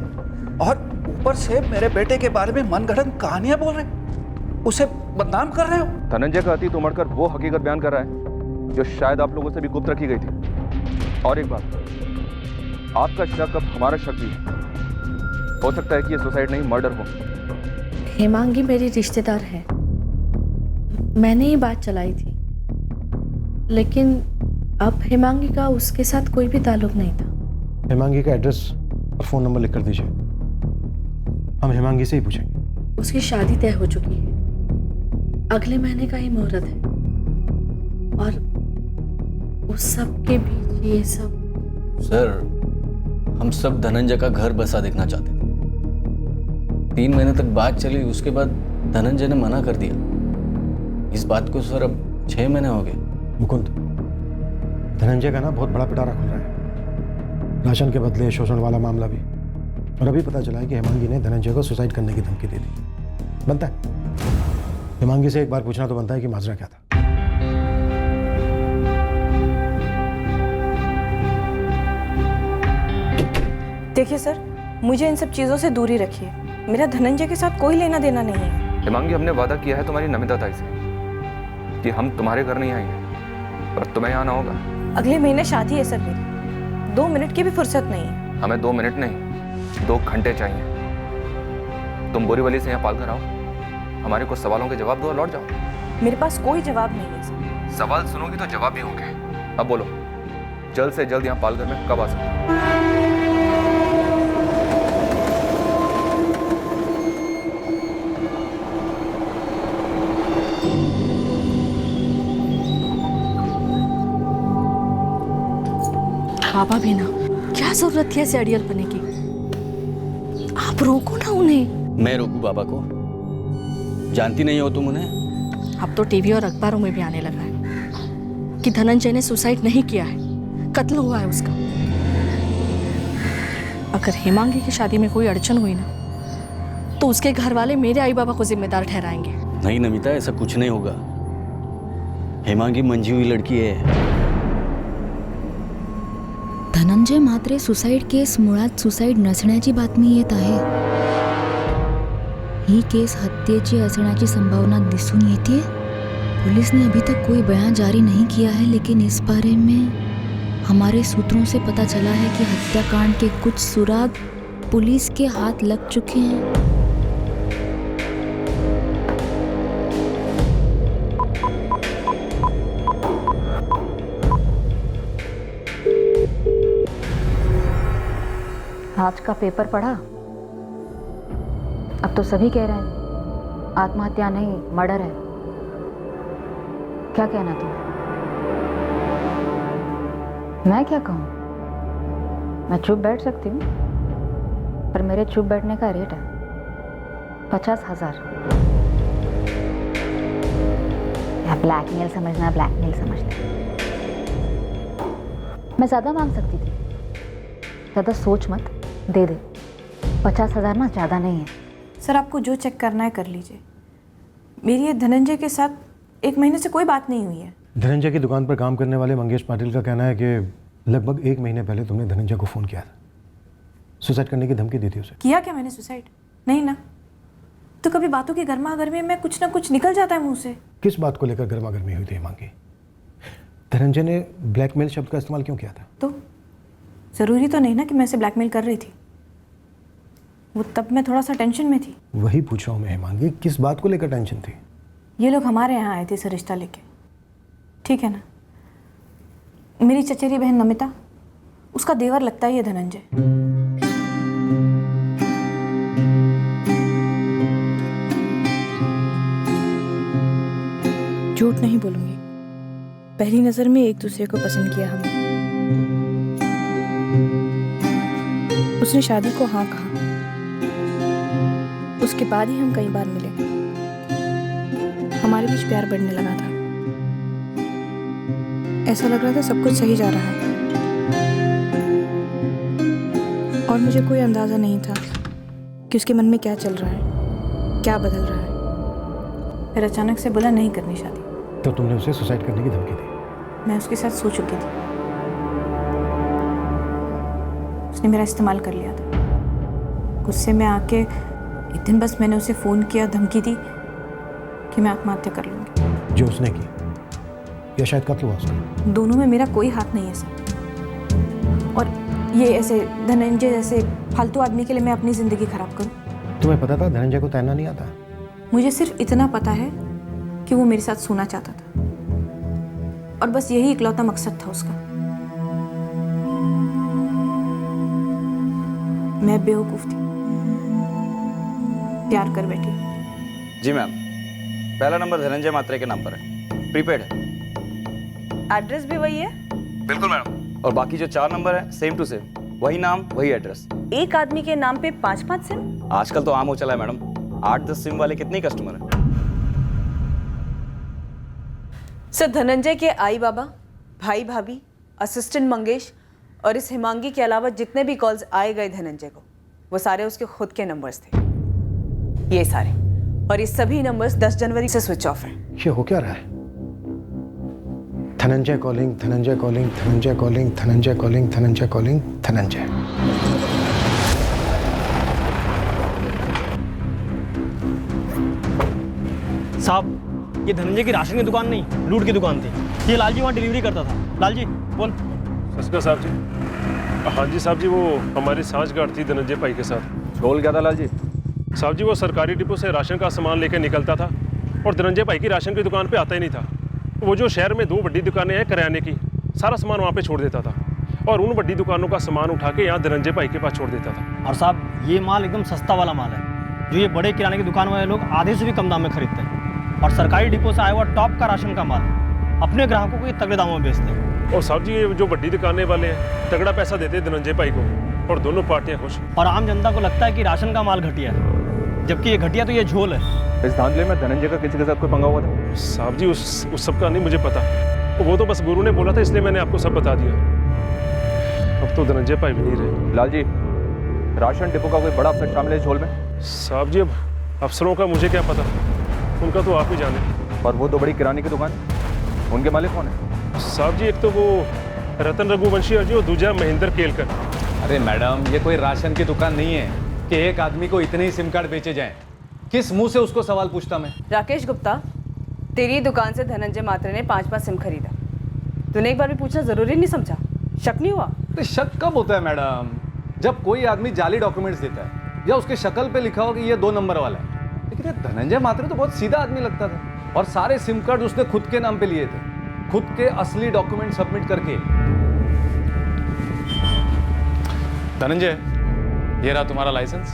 [SPEAKER 3] और ऊपर से मेरे बेटे के बारे में मनगढ़ंत कहानियां बोल रहे, उसे बदनाम कर रहे हो।
[SPEAKER 6] धनंजय का अतीत उमड़कर वो हकीकत बयान कर रहा है जो शायद आप लोगों से भी गुप्त रखी गई थी। और एक बात, आपका शक अब हमारा शक भी है। हो सकता है कि ये सुसाइड नहीं मर्डर हो।
[SPEAKER 11] हेमांगी मेरी रिश्तेदार है, मैंने ही बात चलाई थी, लेकिन अब हेमांगी का उसके साथ कोई भी ताल्लुक नहीं था।
[SPEAKER 8] हेमांगी का एड्रेस और फ़ोन नंबर लिख कर दीजिए, हम हेमांगी से ही पूछेंगे।
[SPEAKER 11] उसकी शादी तय हो चुकी है, अगले महीने का ही मुहूर्त है, और उस सब के बीच ये सब।
[SPEAKER 9] सर, हम सब धनंजय का घर बसा देखना चाहते थे। 3 महीने तक बात चली, उसके बाद धनंजय ने मना कर दिया। इस बात को सर अब 6 महीने हो गए।
[SPEAKER 8] मुकुंद, धनंजय का ना बहुत बड़ा पिटारा खुल रहा है, राशन के बदले शोषण वाला मामला भी, और अभी पता चला है कि हेमांगी ने धनंजय को सुसाइड करने की धमकी दे दी। बनता है हेमांगी से एक बार पूछना तो बनता है कि माजरा क्या था।
[SPEAKER 1] देखिए सर, मुझे इन सब चीज़ों से दूरी रखिए, मेरा धनंजय के साथ कोई लेना देना नहीं है।
[SPEAKER 6] हेमांगी, हमने वादा किया है तुम्हारी नमिता ताई से कि हम तुम्हारे घर नहीं आएंगे, और तुम्हें आना होगा।
[SPEAKER 1] अगले महीने शादी है सर मेरी, 2 मिनट की भी फुर्सत नहीं है।
[SPEAKER 6] हमें 2 मिनट नहीं, 2 घंटे चाहिए। तुम बोरीवली से यहाँ पालघर आओ, हमारे कुछ सवालों के जवाब दो और लौट जाओ।
[SPEAKER 1] मेरे पास कोई जवाब नहीं है सर।
[SPEAKER 6] सवाल सुनोगी तो जवाब भी होंगे। अब बोलो, जल्द से जल्द यहाँ पालघर में कब आ सकते हो?
[SPEAKER 11] बाबा भी ना, क्या जरूरत थी ऐसे अड़ियल बनने की? आप रोको ना उन्हें।
[SPEAKER 9] मैं रोकूं बाबा को? जानती नहीं हो तुम उन्हें?
[SPEAKER 11] अब तो टीवी और अखबारों में भी आने लगा है कि धनंजय ने सुसाइड नहीं किया है, कत्ल हुआ है उसका। अगर हेमांगी की शादी में कोई अड़चन हुई ना, तो उसके घर वाले मेरे आई बाबा को जिम्मेदार ठहराएंगे।
[SPEAKER 9] नहीं नमिता, ऐसा कुछ नहीं होगा। हेमांगी मंजी हुई लड़की है।
[SPEAKER 17] धनंजय मात्रे सुसाईड केस मुळात सुसाईड नसण्याची बातमी येत आहे। ही केस हत्येची असण्याची संभावना दिसून येते। पुलिस ने अभी तक कोई बयान जारी नहीं किया है, लेकिन इस बारे में हमारे सूत्रों से पता चला है कि हत्याकांड के कुछ सुराग पुलिस के हाथ लग चुके हैं।
[SPEAKER 11] आज का पेपर पढ़ा? अब तो सभी कह रहे हैं आत्महत्या नहीं मर्डर है। क्या कहना तुम? मैं क्या कहूँ? मैं चुप बैठ सकती हूँ, पर मेरे चुप बैठने का रेट है 50,000। या ब्लैकमेल समझना, ब्लैकमेल समझना। मैं ज़्यादा मांग सकती थी, ज़्यादा सोच मत, दे दे। 50,000 ना ज़्यादा नहीं है।
[SPEAKER 1] सर, आपको जो चेक करना है कर लीजिए। मेरी ये धनंजय के साथ 1 महीने से कोई बात नहीं हुई है।
[SPEAKER 8] धनंजय की दुकान पर काम करने वाले मंगेश पाटिल का कहना है कि लगभग 1 महीने पहले तुमने धनंजय को फ़ोन किया था, सुसाइड करने की धमकी दी थी उसे।
[SPEAKER 1] किया क्या मैंने सुसाइड? नहीं ना। तो कभी बातों की गर्मा गर्मी में कुछ ना कुछ निकल जाता है मुंह से।
[SPEAKER 8] किस बात को लेकर गर्मा गर्मी हुई थी हेमांगी? धनंजय ने ब्लैकमेल शब्द का इस्तेमाल क्यों किया था?
[SPEAKER 1] तो ज़रूरी तो नहीं ना कि मैं इसे ब्लैकमेल कर रही थी। वो तब मैं थोड़ा सा टेंशन में थी।
[SPEAKER 8] वही पूछ रहा हूँ मैं हेमांगी, किस बात को लेकर टेंशन थी?
[SPEAKER 1] ये लोग हमारे यहाँ आए थे इसे रिश्ता लेके, ठीक है ना। मेरी चचेरी बहन नमिता, उसका देवर लगता है ये धनंजय। झूठ नहीं बोलूंगी, पहली नजर में एक दूसरे को पसंद किया हमने। उसने शादी को हाँ कहा, उसके बाद ही हम कई बार मिले। हमारे बीच प्यार बढ़ने लगा था। ऐसा लग रहा था सब कुछ सही जा रहा है, और मुझे कोई अंदाजा नहीं था कि उसके मन में क्या चल रहा है, क्या बदल रहा है। फिर अचानक से बोला नहीं करनी शादी।
[SPEAKER 8] तो तुमने उसे सुसाइड करने की धमकी दी?
[SPEAKER 1] मैं उसके साथ सो चुकी थी। उसने मेरा इस्तेमाल कर लिया था। गुस्से में आके एक दिन बस मैंने उसे फ़ोन किया, धमकी दी कि मैं आत्महत्या कर लूँगी।
[SPEAKER 8] जो उसने की या शायद कत्ल हुआ उसका?
[SPEAKER 1] दोनों में मेरा कोई हाथ नहीं है सर। और ये ऐसे धनंजय जैसे फालतू आदमी के लिए मैं अपनी ज़िंदगी ख़राब करूँ?
[SPEAKER 8] तुम्हें पता था धनंजय को तैरना नहीं आता?
[SPEAKER 1] मुझे सिर्फ इतना पता है कि वो मेरे साथ सोना चाहता था, और बस यही इकलौता मकसद था उसका। मैं बेवकूफ़ थी, प्यार कर बैठी।
[SPEAKER 18] जी मैम, पहला नंबर धनंजय मात्रे के नाम पर है, प्रीपेड है।
[SPEAKER 10] एड्रेस भी वही है?
[SPEAKER 18] बिल्कुल मैडम। और बाकी जो 4 नंबर है सेम टू सेम, वही नाम वही एड्रेस।
[SPEAKER 10] एक आदमी के नाम पे 5-5 सिम?
[SPEAKER 18] आजकल तो आम हो चला है मैडम, 8-10 सिम वाले कितने कस्टमर हैं।
[SPEAKER 10] सर, धनंजय के आई बाबा, भाई भाभी, असिस्टेंट मंगेश और इस हिमांगी के अलावा जितने भी कॉल्स आए गए धनंजय को, वो सारे उसके खुद के नंबर्स थे। ये सारे, और ये सभी नंबर्स 10 जनवरी से स्विच ऑफ हैं।
[SPEAKER 8] ये हो क्या रहा है? Dhananjay calling, Dhananjay calling, Dhananjay calling, Dhananjay calling, Dhananjay calling, Dhananjay.
[SPEAKER 14] साहब, ये धनंजय की राशन की दुकान नहीं, लूट की दुकान थी। ये लालजी वहाँ डिलीवरी करता था। लालजी बोल।
[SPEAKER 19] सस्का साहब जी। हाँ जी साहब जी, वो हमारी सांझगांठ थी धनंजय भाई के साथ।
[SPEAKER 6] बोल क्या था लालजी?
[SPEAKER 19] साहब जी, वो सरकारी डिपो से राशन का सामान लेकर निकलता था और धनंजय भाई की राशन की दुकान पे आता ही नहीं था। वो जो शहर में 2 बड़ी दुकानें हैं किराने की, सारा सामान वहाँ पे छोड़ देता था और उन बड़ी दुकानों का सामान उठा के यहाँ धनंजय भाई के पास छोड़ देता था।
[SPEAKER 14] और साहब, ये माल एकदम सस्ता वाला माल है, जो ये बड़े किराने की दुकान वाले लोग आधे से भी कम दाम में खरीदते हैं। और सरकारी डिपो से आया हुआ टॉप का राशन का माल अपने ग्राहकों को ये तगड़े दामों में बेचते हैं।
[SPEAKER 19] और साहब जी, ये जो बड़ी दुकानें वाले हैं तगड़ा पैसा देते हैं धनंजय भाई को, और दोनों पार्टियां खुश।
[SPEAKER 14] और आम जनता को लगता है कि राशन का माल घटिया है, जबकि ये घटिया तो ये झोल है।
[SPEAKER 6] इस धांधले में धनंजय का किसी के साथ कोई पंगा हुआ था?
[SPEAKER 19] साहब जी, उस सब का नहीं मुझे पता, वो तो बस गुरु ने बोला था इसलिए मैंने आपको सब बता दिया। अब तो धनंजय भाई भी नहीं रहे।
[SPEAKER 6] लालजी, राशन डिपो का कोई बड़ा अफसर शामिल है इस झोल में?
[SPEAKER 19] साहब जी, अब अफसरों का मुझे क्या पता, उनका तो आप ही जाने।
[SPEAKER 6] और वो 2 बड़ी किराने की दुकान, उनके मालिक कौन है?
[SPEAKER 19] साहब जी, एक तो वो रतन रघुवंशी और जो दूसरा महेंद्र केलकर।
[SPEAKER 7] अरे मैडम, ये कोई राशन की दुकान नहीं है कि एक आदमी को इतने ही सिम कार्ड बेचे जाएं। किस मुंह से उसको सवाल पूछता मैं?
[SPEAKER 10] राकेश गुप्ता, तेरी दुकान से धनंजय मात्रे ने 5-5 सिम खरीदा। तूने एक बार भी पूछना जरूरी नहीं समझा? शक नहीं हुआ?
[SPEAKER 7] तो शक कब होता है मैडम? जब कोई आदमी जाली डॉक्यूमेंट्स देता है या उसके शक्ल पे लिखा हो कि ये 2 नंबर वाला है। लेकिन ये धनंजय मात्रे तो बहुत सीधा आदमी लगता था, और सारे सिम कार्ड उसने खुद के नाम पे लिए थे, खुद के असली डॉक्यूमेंट सबमिट करके।
[SPEAKER 20] धनंजय, ये रहा तुम्हारा लाइसेंस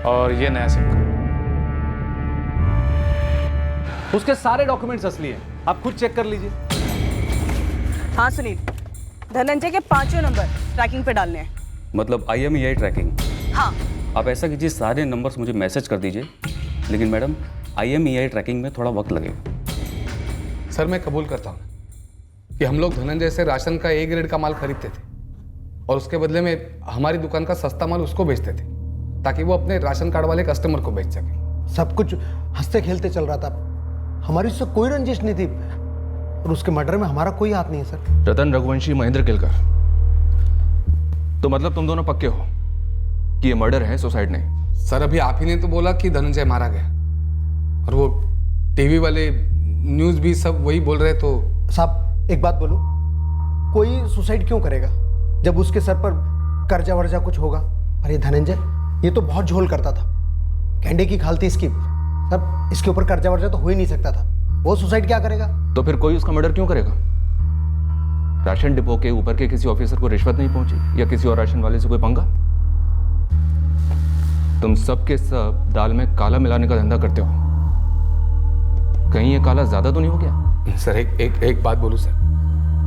[SPEAKER 20] और ये नया सिम कार्ड।
[SPEAKER 7] उसके सारे डॉक्यूमेंट्स असली हैं, आप खुद चेक कर लीजिए।
[SPEAKER 10] हाँ सुनील, धनंजय के 5 नंबर ट्रैकिंग पे डालने हैं।
[SPEAKER 12] मतलब IMEI ट्रैकिंग?
[SPEAKER 10] हाँ।
[SPEAKER 12] आप ऐसा कीजिए, सारे नंबर्स मुझे मैसेज कर दीजिए, लेकिन मैडम IMEI ट्रैकिंग में थोड़ा वक्त लगेगा।
[SPEAKER 20] सर, मैं कबूल करता हूँ कि हम लोग धनंजय से राशन का A ग्रेड का माल खरीदते थे और उसके बदले में हमारी दुकान का सस्ता माल उसको बेचते थे, ताकि वो अपने राशन कार्ड वाले कस्टमर को बेच सके।
[SPEAKER 8] सब कुछ हंसते खेलते चल रहा था, हमारी उससे कोई रंजिश नहीं थी, और उसके मर्डर में हमारा कोई हाथ नहीं है सर।
[SPEAKER 6] रतन रघुवंशी, महेंद्र केलकर, तो मतलब तुम दोनों पक्के हो कि ये मर्डर है, सुसाइड नहीं?
[SPEAKER 20] सर, अभी आप ही ने तो बोला कि धनंजय मारा गया, और वो टीवी वाले न्यूज़ भी सब वही बोल रहे। तो
[SPEAKER 8] साहब, एक बात बोलूं, कोई सुसाइड क्यों करेगा जब उसके सर पर कर्जा वर्जा कुछ होगा? अरे धनंजय, ये तो बहुत झोल करता था, कैंडे की खाल थी इसकी। सब इसके ऊपर कर्जा वर्जा तो हो ही नहीं सकता था, वो सुसाइड क्या करेगा?
[SPEAKER 6] तो फिर कोई उसका मर्डर क्यों करेगा? राशन डिपो के ऊपर के किसी ऑफिसर को रिश्वत नहीं पहुंची, या किसी और राशन वाले से कोई पंगा? तुम सब के सब दाल में काला मिलाने का धंधा करते हो। कहीं ये काला ज्यादा तो नहीं हो गया?
[SPEAKER 20] सर एक बात बोलूं सर,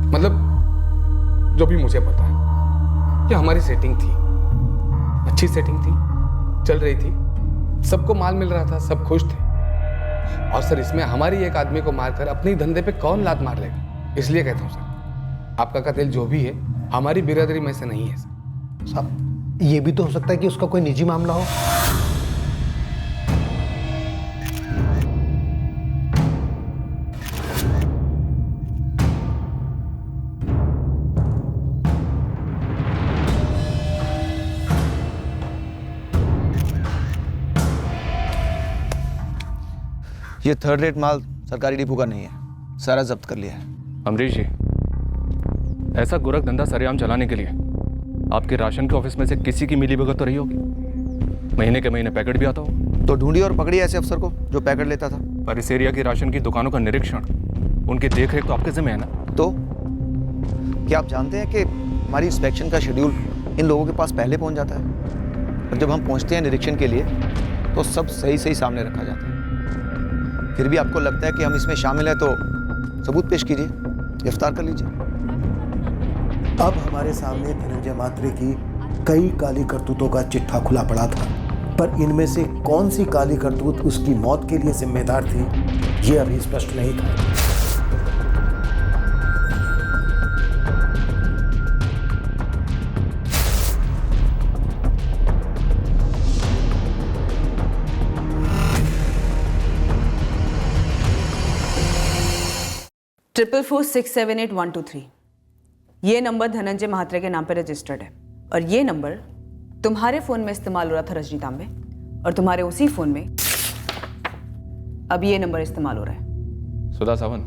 [SPEAKER 20] मतलब जो भी मुझे पता है कि हमारी सेटिंग थी, अच्छी सेटिंग थी, चल रही थी, सबको माल मिल रहा था, सब खुश थे। और सर इसमें हमारी एक आदमी को मारकर अपने धंधे पे कौन लात मार लेगा? इसलिए कहता हूँ सर, आपका कत्ल जो भी है हमारी बिरादरी में से नहीं है
[SPEAKER 8] साहब। ये भी तो हो सकता है कि उसका कोई निजी मामला हो।
[SPEAKER 21] ये थर्ड रेट माल सरकारी डिपो का नहीं है, सारा जब्त कर लिया है।
[SPEAKER 6] अमरीश जी, ऐसा गोरख धंधा सरेआम चलाने के लिए आपके राशन के ऑफिस में से किसी की मिलीभगत तो रही होगी? महीने के महीने पैकेट भी आता हो
[SPEAKER 21] तो ढूंढी और पकड़ी ऐसे अफसर को जो पैकेट लेता था।
[SPEAKER 6] पर इस एरिया की राशन की दुकानों का निरीक्षण, उनकी देखरेख तो आपके जिम्मे है ना?
[SPEAKER 21] तो क्या आप जानते हैं कि हमारी इंस्पेक्शन का शेड्यूल इन लोगों के पास पहले पहुंच जाता है, और जब हम पहुंचते हैं निरीक्षण के लिए तो सब सही सही सामने रखा जाता है। फिर भी आपको लगता है कि हम इसमें शामिल हैं तो सबूत पेश कीजिए, गिरफ्तार कर लीजिए।
[SPEAKER 8] अब हमारे सामने धनंजय मात्रे की कई काली करतूतों का चिट्ठा खुला पड़ा था, पर इनमें से कौन सी काली करतूत उसकी मौत के लिए जिम्मेदार थी, ये अभी स्पष्ट नहीं था।
[SPEAKER 10] ट्रिपल 4678123 ये नंबर धनंजय महात्रे के नाम पर रजिस्टर्ड है, और ये नंबर तुम्हारे फोन में इस्तेमाल हो रहा था रजनी तांबे, और तुम्हारे उसी फोन में अब ये नंबर इस्तेमाल हो रहा है।
[SPEAKER 6] सुधा सावंत,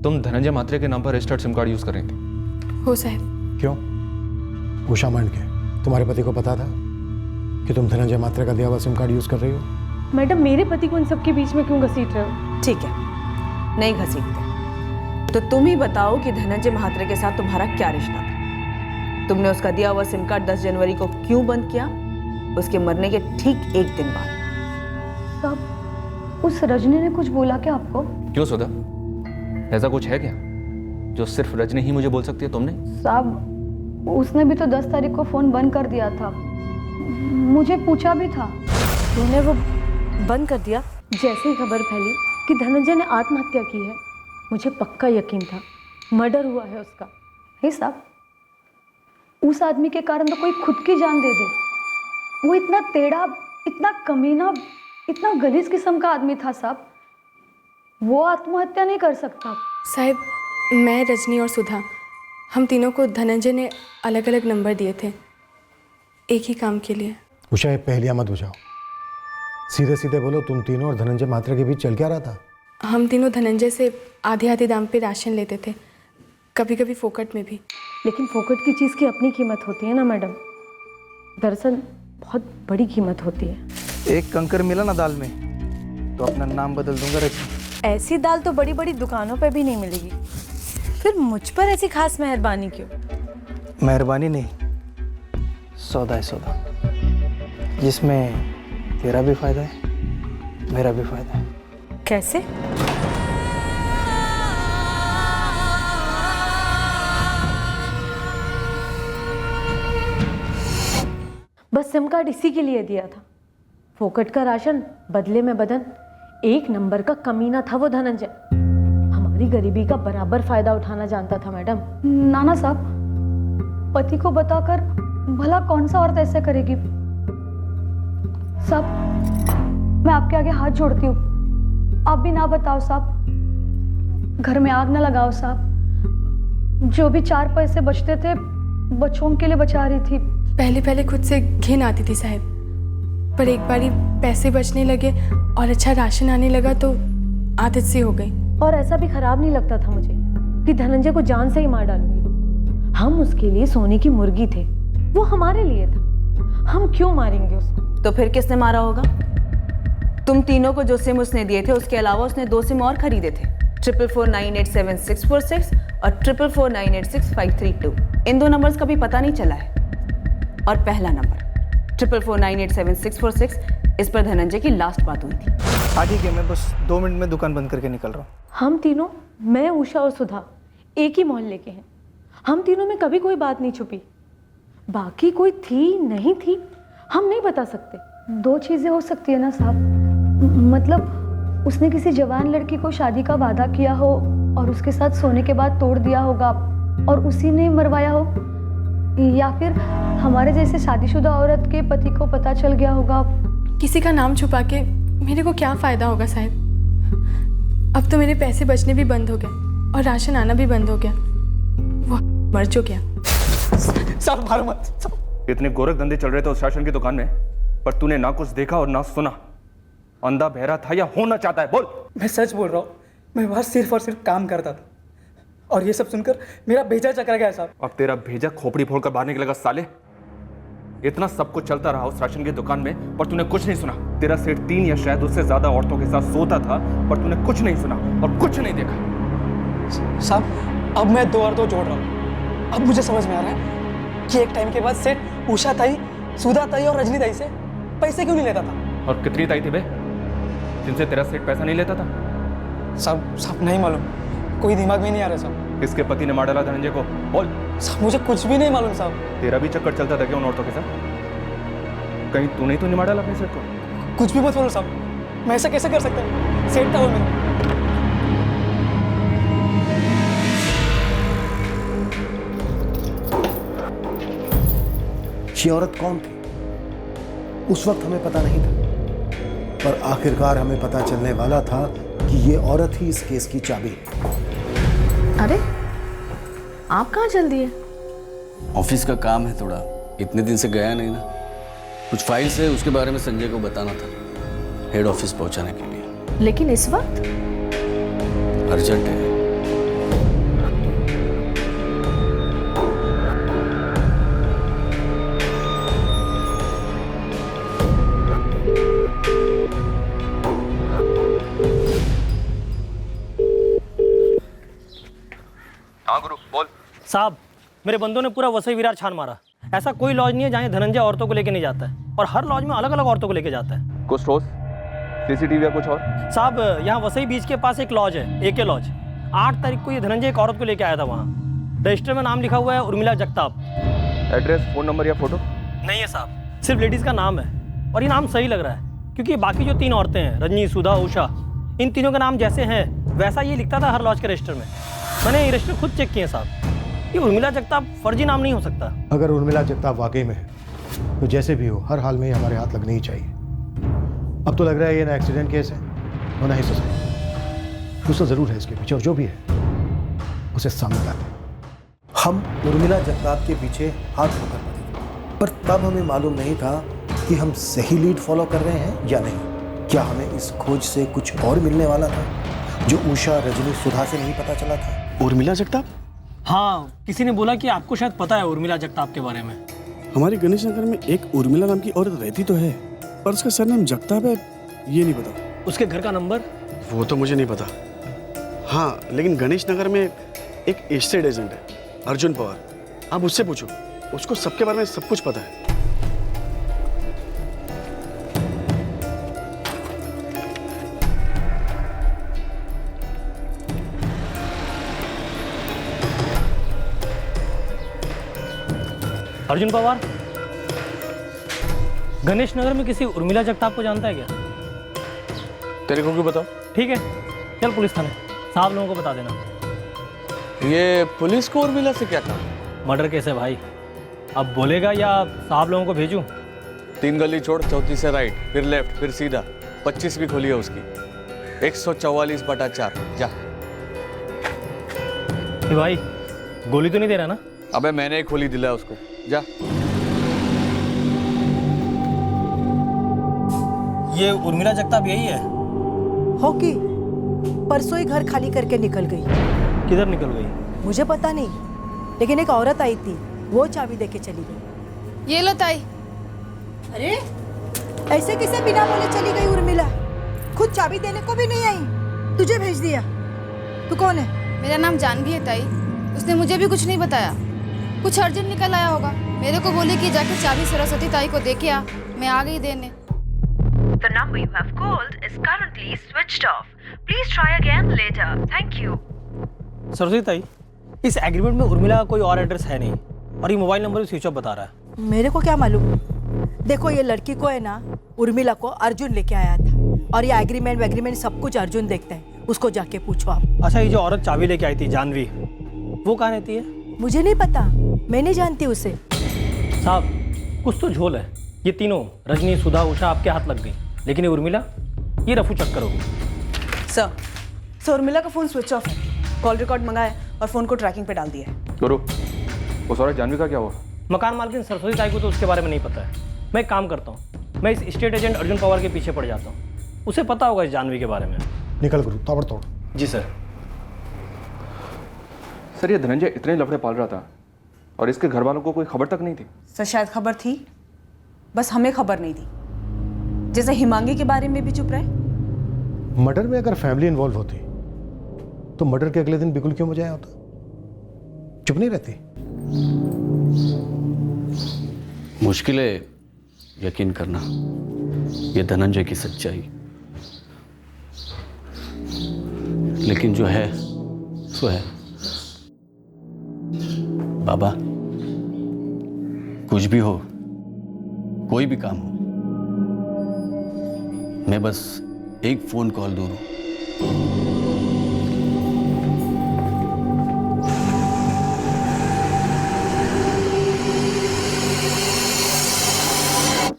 [SPEAKER 6] तुम धनंजय मात्रे के नाम पर रजिस्टर्ड सिम कार्ड यूज कर रही थी?
[SPEAKER 1] हो साहब।
[SPEAKER 8] क्यों? उषा मांडके, तुम्हारे पति को पता था कि तुम धनंजय मात्रे का दिया हुआ सिम कार्ड यूज कर रही हो?
[SPEAKER 11] मैडम, मेरे पति को इन सबके बीच में क्यों घसीट रहे हो?
[SPEAKER 10] ठीक है, नहीं घसीटते तो तुम ही बताओ कि धनंजय महात्रे के साथ तुम्हारा क्या रिश्ता था? तुमने उसका दिया हुआ सिम कार्ड 10 जनवरी को क्यों बंद किया, उसके मरने के ठीक एक दिन बाद?
[SPEAKER 11] साहब, उस रजनी ने कुछ बोला क्या आपको?
[SPEAKER 6] क्यों सुधा, ऐसा कुछ है क्या जो सिर्फ रजनी ही मुझे बोल सकती है? तुमने?
[SPEAKER 11] साहब, उसने भी तो 10 तारीख को फोन बंद कर दिया था, मुझे पूछा भी था।
[SPEAKER 10] तुमने वो बंद कर दिया?
[SPEAKER 11] जैसे ही खबर फैली कि धनंजय ने आत्महत्या की है, मुझे पक्का यकीन था मर्डर हुआ है उसका। हे साहब, उस आदमी के कारण तो कोई खुद की जान दे दे। वो इतना टेढ़ा, इतना कमीना, इतना गलीज किस्म का आदमी था साहब, वो आत्महत्या नहीं कर सकता।
[SPEAKER 2] साहब, मैं, रजनी और सुधा, हम तीनों को धनंजय ने अलग अलग नंबर दिए थे एक ही काम के लिए।
[SPEAKER 8] उषा, ये पहेलियां मत बुझाओ, सीधे सीधे बोलो, तुम तीनों और धनंजय मात्रे के बीच चल क्या रहा था?
[SPEAKER 2] हम तीनों धनंजय से आधे आधे दाम पे राशन लेते थे, कभी कभी फोकट में भी।
[SPEAKER 11] लेकिन फोकट की चीज़ की अपनी कीमत होती है ना मैडम, दरअसल बहुत बड़ी कीमत होती है।
[SPEAKER 3] एक कंकर मिला ना दाल में तो अपना नाम बदल दूंगा रजनी।
[SPEAKER 10] ऐसी दाल तो बड़ी बड़ी दुकानों पे भी नहीं मिलेगी, फिर मुझ पर ऐसी खास मेहरबानी क्यों?
[SPEAKER 3] मेहरबानी नहीं, सौदा है सौदा, जिसमें तेरा भी फायदा है, मेरा भी फायदा है।
[SPEAKER 10] कैसे?
[SPEAKER 11] बस सिम कार्ड इसी के लिए दिया था, फोकट का राशन बदले में बदन। एक नंबर का कमीना था वो धनंजय, हमारी गरीबी का बराबर फायदा उठाना जानता था मैडम। नाना साहब, पति को बताकर भला कौन सा औरत ऐसे करेगी? साहब, मैं आपके आगे हाथ जोड़ती हूँ, आप भी ना बताओ साहब, घर में आग ना लगाओ साहब। जो भी 4 पैसे बचते थे बच्चों के लिए बचा रही थी।
[SPEAKER 2] पहले पहले खुद से घिन आती थी साहब, पर एक बारी पैसे बचने लगे और अच्छा राशन आने लगा तो आदत सी हो गई।
[SPEAKER 11] और ऐसा भी खराब नहीं लगता था मुझे कि धनंजय को जान से ही मार डालूंगी। हम उसके लिए सोने की मुर्गी थे, वो हमारे लिए था, हम क्यों मारेंगे उसको?
[SPEAKER 10] तो फिर किसने मारा होगा? तुम तीनों को जो सिम उसने दिए थे उसके अलावा उसने 2 सिम और खरीदे थे, 44498746 और 44498653 इन 2 नंबर्स का भी पता नहीं चला है। और पहला नंबर 44498746 इस पर धनंजय की लास्ट बात हुई थी।
[SPEAKER 3] हाँ ठीक है, मैं बस 2 मिनट में दुकान बंद करके निकल रहा हूँ।
[SPEAKER 11] हम तीनों, मैं, उषा और सुधा, एक ही मोहल्ले के हैं। हम तीनों में कभी कोई बात नहीं छुपी। बाकी कोई थी नहीं थी हम नहीं बता सकते। 2 चीज़ें हो सकती है ना साहब, मतलब उसने किसी जवान लड़की को शादी का वादा किया हो और उसके साथ सोने के बाद तोड़ दिया होगा और उसी ने मरवाया हो, या फिर हमारे जैसे शादीशुदा औरत के पति को पता चल गया होगा।
[SPEAKER 2] किसी का नाम छुपा के मेरे को क्या फ़ायदा होगा साहब? अब तो मेरे पैसे बचने भी बंद हो गए और राशन आना भी बंद हो गया। वो मर चुका।
[SPEAKER 7] साहब मारो मत।
[SPEAKER 6] इतने गोरख धंधे चल रहे थे उस राशन की दुकान में, पर तूने ना कुछ देखा और ना सुना। अंधा बहरा था या होना चाहता है? बोल।
[SPEAKER 16] मैं सच बोल रहा हूँ, मैं वहाँ सिर्फ और सिर्फ काम करता था और ये सब सुनकर मेरा भेजा चकरा गया साहब।
[SPEAKER 6] अब तेरा भेजा खोपड़ी फोड़कर बाहर निकलेगा साले। इतना सब कुछ चलता रहा उस राशन की दुकान में, पर तूने कुछ नहीं सुना। तेरा सेठ 3 या शायद उससे ज्यादा औरतों के साथ सोता था, पर तूने कुछ नहीं सुना और कुछ नहीं देखा।
[SPEAKER 16] साहब अब मैं 2 और 2 जोड़ रहा हूँ। अब मुझे समझ में आ रहा है कि एक टाइम के बाद सेठ उषा ताई, सुधा ताई और रजनी ताई से पैसे क्यों नहीं लेता था।
[SPEAKER 6] और कितनी ताई थी बे जिनसे तेरा सेठ पैसा नहीं लेता था?
[SPEAKER 16] साहब नहीं मालूम, कोई दिमाग में नहीं आ रहा साहब।
[SPEAKER 6] किसके पति ने मार डाला धनंजय को? बोल।
[SPEAKER 16] साहब मुझे कुछ भी नहीं मालूम साहब।
[SPEAKER 6] तेरा भी चक्कर चलता था क्या उन औरतों के साथ? कहीं तूने तो नहीं मार डाला अपने सेठ को?
[SPEAKER 16] कुछ भी मत बोलो साहब, मैं ऐसा कैसे कर सकता हूँ? सेठ था वो मेरा।
[SPEAKER 8] ये औरत कौन थी उस वक्त हमें पता नहीं था, पर आखिरकार हमें पता चलने वाला था कि ये औरत ही इस केस की चाबी है।
[SPEAKER 2] अरे आप कहाँ चल दिए?
[SPEAKER 9] ऑफिस का काम है थोड़ा, इतने दिन से गया नहीं ना। कुछ फाइल्स है उसके बारे में संजय को बताना था, हेड ऑफिस पहुंचाने के लिए।
[SPEAKER 2] लेकिन इस वक्त?
[SPEAKER 9] अर्जेंट है।
[SPEAKER 6] हाँ गुरु बोल।
[SPEAKER 14] साहब मेरे बंदों ने पूरा वसई विरार छान मारा। ऐसा कोई लॉज नहीं है जहाँ धनंजय औरतों को लेके नहीं जाता है, और हर लॉज में अलग अलग औरतों को लेके जाता है।
[SPEAKER 6] कुछ ठोस सीसीटीवी या कुछ और?
[SPEAKER 14] साहब यहाँ वसई बीच के पास एक लॉज है, एके लॉज। 8 तारीख को ये धनंजय एक औरत को लेके आया था। वहाँ रजिस्टर में नाम लिखा हुआ है Urmila Jagtap.
[SPEAKER 6] Address, phone number या फोटो?
[SPEAKER 14] नहीं है साहब, सिर्फ लेडीज़ का नाम है, और ये नाम सही लग रहा है क्योंकि बाकी जो 3 औरतें हैं, रजनी, सुधा, उषा, इन तीनों का नाम जैसे हैं वैसा ये लिखता था हर लॉज के रजिस्टर में। मैंने ये रजिस्टर खुद चेक किए साहब। ये उर्मिला जगताप फर्जी नाम नहीं हो सकता।
[SPEAKER 8] अगर उर्मिला जगताप वाकई में है तो जैसे भी हो हर हाल में हमारे हाथ लगने ही चाहिए। अब तो लग रहा है ये ना एक्सीडेंट केस है और ना ही सुसाइड। कुछ तो जरूर है इसके पीछे, और जो भी है उसे सामने लाते हैं। हम उर्मिला जगताप के पीछे हाथ पकड़ पड़े, पर तब हमें मालूम नहीं था कि हम सही लीड फॉलो कर रहे हैं या नहीं। क्या हमें इस खोज से कुछ और मिलने वाला था जो उषा, रजनी, सुधा से नहीं पता चला था?
[SPEAKER 14] उर्मिला जगताप? हाँ, किसी ने बोला कि आपको शायद पता है उर्मिला जगताप के बारे में।
[SPEAKER 13] हमारे गणेश नगर में एक उर्मिला नाम की औरत रहती तो है, पर उसका सरनाम जगताप है ये नहीं पता।
[SPEAKER 14] उसके घर का नंबर?
[SPEAKER 13] वो तो मुझे नहीं पता। हाँ, लेकिन गणेश नगर में एक एस्टेट एजेंट है अर्जुन पवार, आप उससे पूछो, उसको सबके बारे में सब कुछ पता है।
[SPEAKER 14] अर्जुन पवार गणेश नगर में किसी उर्मिला जगताप को जानता है क्या?
[SPEAKER 13] तेरे को क्यों बताओ?
[SPEAKER 14] ठीक है, चल पुलिस थाने, साहब लोगों को बता देना।
[SPEAKER 13] ये पुलिस को उर्मिला से क्या काम?
[SPEAKER 14] मर्डर केस है भाई, अब बोलेगा या साहब लोगों को भेजूं?
[SPEAKER 13] 3 गली छोड़, चौथी से राइट, फिर लेफ्ट, फिर सीधा। 25वीं खोली है उसकी, 144/4। जा।
[SPEAKER 14] भाई गोली तो नहीं दे रहा ना?
[SPEAKER 13] अबे मैंने ही खोली दिला उसको, जा।
[SPEAKER 14] ये उर्मिला जगताप यही है?
[SPEAKER 22] होगी, परसों ही घर खाली करके निकल गई।
[SPEAKER 14] किधर निकल गई?
[SPEAKER 22] मुझे पता नहीं, लेकिन एक औरत आई थी, वो चाबी देके चली गई।
[SPEAKER 2] ये लो ताई।
[SPEAKER 22] अरे ऐसे किसे बिना बोले चली गई उर्मिला? खुद चाबी देने को भी नहीं आई, तुझे भेज दिया। तू कौन है?
[SPEAKER 2] मेरा नाम जानवी है ताई, उसने मुझे भी कुछ नहीं बताया। कुछ अर्जेंट निकल आया होगा, मेरे को बोली कि जाके चाबी सरस्वती ताई को दे के आ। मैं आ गई देने।
[SPEAKER 4] The number you have called is currently switched off. Please try again later. Thank you.
[SPEAKER 14] Saraswati ताई, इस एग्रीमेंट में उर्मिला का कोई और एड्रेस है नहीं और ये मोबाइल नंबर भी स्विच ऑफ बता रहा है।
[SPEAKER 22] मेरे को क्या मालूम। देखो ये लड़की को है ना, उर्मिला को अर्जुन लेके आया था और ये एग्रीमेंट सब कुछ अर्जुन देखता है, उसको जाके पूछो आप।
[SPEAKER 14] अच्छा, ये जो औरत चाबी लेके आई थी जानवी, वो कहाँ रहती है?
[SPEAKER 22] मुझे नहीं पता, मैं नहीं जानती उसे।
[SPEAKER 14] साहब कुछ तो झोल है। ये तीनों रजनी, सुधा, उषा आपके हाथ लग गई, लेकिन ये उर्मिला, ये रफू चक्कर होगी।
[SPEAKER 10] सर उर्मिला का फ़ोन स्विच ऑफ है, कॉल रिकॉर्ड मंगाया और फ़ोन को ट्रैकिंग पे डाल दिया है।
[SPEAKER 6] गुरु, उस औरत जानवी का क्या हुआ?
[SPEAKER 14] मकान मालकिन सरस्वती ताई को तो उसके बारे में नहीं पता है। मैं एक काम करता हूँ, मैं इस स्टेट एजेंट अर्जुन पवार के पीछे पड़ जाता हूँ, उसे पता होगा इस जानवी के बारे में।
[SPEAKER 8] निकल गुरु, ताबड़तोड़।
[SPEAKER 14] जी सर।
[SPEAKER 6] सर, ये धनंजय इतने लफड़े पाल रहा था और इसके घर वालों को कोई खबर तक नहीं थी?
[SPEAKER 10] सर शायद खबर थी, बस हमें खबर नहीं थी। जैसे हिमांगी के बारे में भी चुप रहे।
[SPEAKER 8] मर्डर में अगर फैमिली इन्वॉल्व होती तो मर्डर के अगले दिन बिल्कुल क्यों मुझाया होता? चुप नहीं रहती।
[SPEAKER 9] मुश्किल है यकीन करना ये धनंजय की सच्चाई, लेकिन जो है सो है। बाबा, कुछ भी हो, कोई भी काम हो, मैं बस एक फोन कॉल दूर हूं।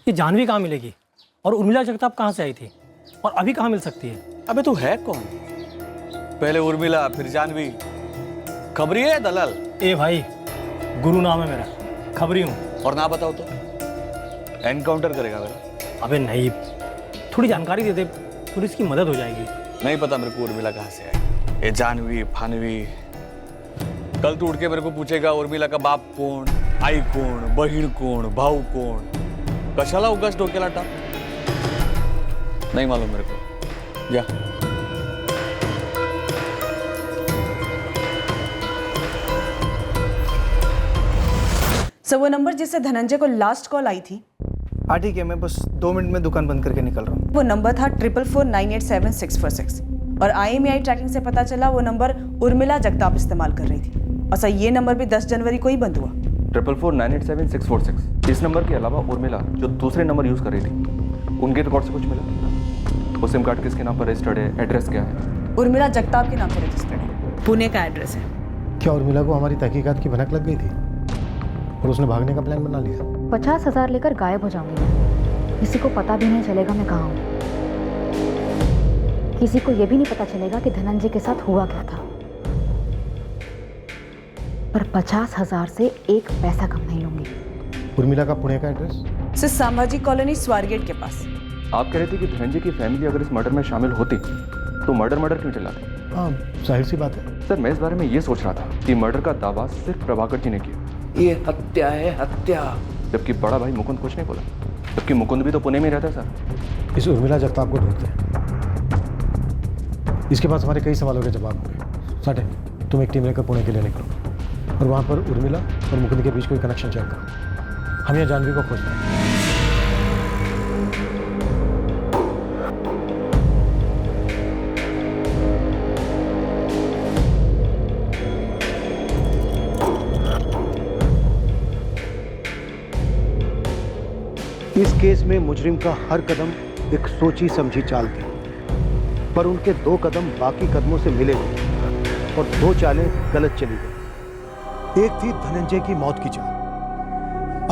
[SPEAKER 14] ये जानवी कहाँ मिलेगी और उर्मिला जगताप कहाँ से आई थी और अभी कहाँ मिल सकती है?
[SPEAKER 21] अबे तू है कौन? पहले उर्मिला फिर जानवी, खबरी है दलाल?
[SPEAKER 14] ए भाई, गुरु नाम है मेरा, खबरी हूँ।
[SPEAKER 21] और ना बताओ तो एनकाउंटर करेगा मेरा?
[SPEAKER 14] अबे नहीं, थोड़ी जानकारी दे दे, पुलिस की मदद हो जाएगी।
[SPEAKER 21] नहीं पता मेरे को उर्मिला कहाँ से आई, ये जानवी फानवी। कल तू उठ के मेरे को पूछेगा उर्मिला का बाप कोण, आई कोण, बहीण कोण, भाऊ कोण, कशाला उगाच डोक्याला टाक? नहीं मालूम मेरे को। या
[SPEAKER 10] सर वो नंबर जिससे धनंजय को लास्ट कॉल आई थी?
[SPEAKER 3] हाँ ठीक है, मैं बस 2 मिनट में दुकान बंद करके निकल रहा हूँ।
[SPEAKER 10] वो नंबर था 444987646 और IMEI ट्रैकिंग से पता चला वो नंबर उर्मिला जगताप इस्तेमाल कर रही थी। और सर ये नंबर भी 10 जनवरी को ही बंद हुआ।
[SPEAKER 6] 444987646। इस नंबर के अलावा उर्मिला जो दूसरे नंबर यूज कर रही थी, उनके रिकॉर्ड से कुछ मिला? वो सिम कार्ड किसके नाम पर रजिस्टर्ड है, एड्रेस क्या है?
[SPEAKER 10] उर्मिला जगताप के नाम पर रजिस्टर्ड है, पुणे का एड्रेस है।
[SPEAKER 8] क्या उर्मिला को हमारी तहकीकात की भनक लग गई थी और उसने भागने का प्लान बना लिया?
[SPEAKER 17] 50,000 लेकर गायब हो जाऊंगी मैं, किसी को पता भी नहीं चलेगा मैं कहाँ हूँ। किसी को यह भी नहीं पता चलेगा कि धनंजय के साथ हुआ क्या था। पर 50,000 से एक पैसा कम नहीं लूंगी।
[SPEAKER 8] उर्मिला का पुणे का address?
[SPEAKER 10] Sir Sambhaji colony Swargate के पास।
[SPEAKER 6] आप कह रहे थे कि धनंजय की फैमिली अगर इस मर्डर में शामिल होती तो मर्डर क्यों चलाते?
[SPEAKER 8] हाँ जाहिर सी बात है।
[SPEAKER 6] सर मैं इस बारे में ये सोच रहा था कि मर्डर का दावा सिर्फ प्रभाकर जी ने किया,
[SPEAKER 18] ये हत्या है हत्या,
[SPEAKER 6] जबकि बड़ा भाई मुकुंद कुछ नहीं बोला, जबकि मुकुंद भी तो पुणे में रहता है। सर
[SPEAKER 8] इस उर्मिला जगताप को ढूंढते हैं, इसके पास हमारे कई सवालों के जवाब होंगे। साठे, तुम एक टीम लेकर पुणे के लिए निकलो और वहाँ पर उर्मिला और मुकुंद के बीच कोई कनेक्शन चेक करो। हम यहाँ जानवी को खोजना है।
[SPEAKER 15] इस केस में मुजरिम का हर कदम एक सोची समझी चाल थी, पर उनके 2 कदम बाकी कदमों से मिले गए और 2 चालें गलत चली गई। एक थी धनंजय की मौत की चाल,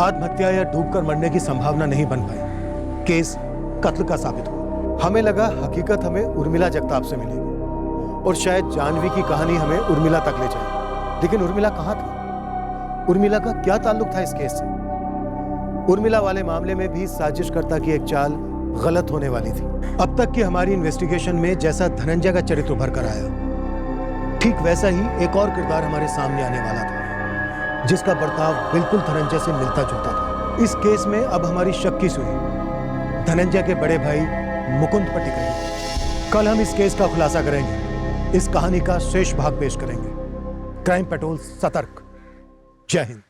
[SPEAKER 15] आत्महत्या या डूबकर मरने की संभावना नहीं बन पाई, केस कत्ल का साबित हुआ। हमें लगा हकीकत हमें उर्मिला जगताप से मिलेगी और शायद जानवी की कहानी हमें उर्मिला तक ले जाए, लेकिन उर्मिला कहाँ थी? उर्मिला का क्या ताल्लुक था इस केस से? उर्मिला वाले मामले में भी साजिशकर्ता की एक चाल गलत होने वाली थी। अब तक की हमारी इन्वेस्टिगेशन में जैसा धनंजय का चरित्र उभर कर आया, ठीक वैसा ही एक और किरदार हमारे सामने आने वाला था, जिसका बर्ताव बिल्कुल धनंजय से मिलता जुलता था। इस केस में अब हमारी शक की सुई धनंजय के बड़े भाई मुकुंद पर टिक रही है। कल हम इस केस का खुलासा करेंगे, इस कहानी का शेष भाग पेश करेंगे। क्राइम पेट्रोल सतर्क। जय हिंद।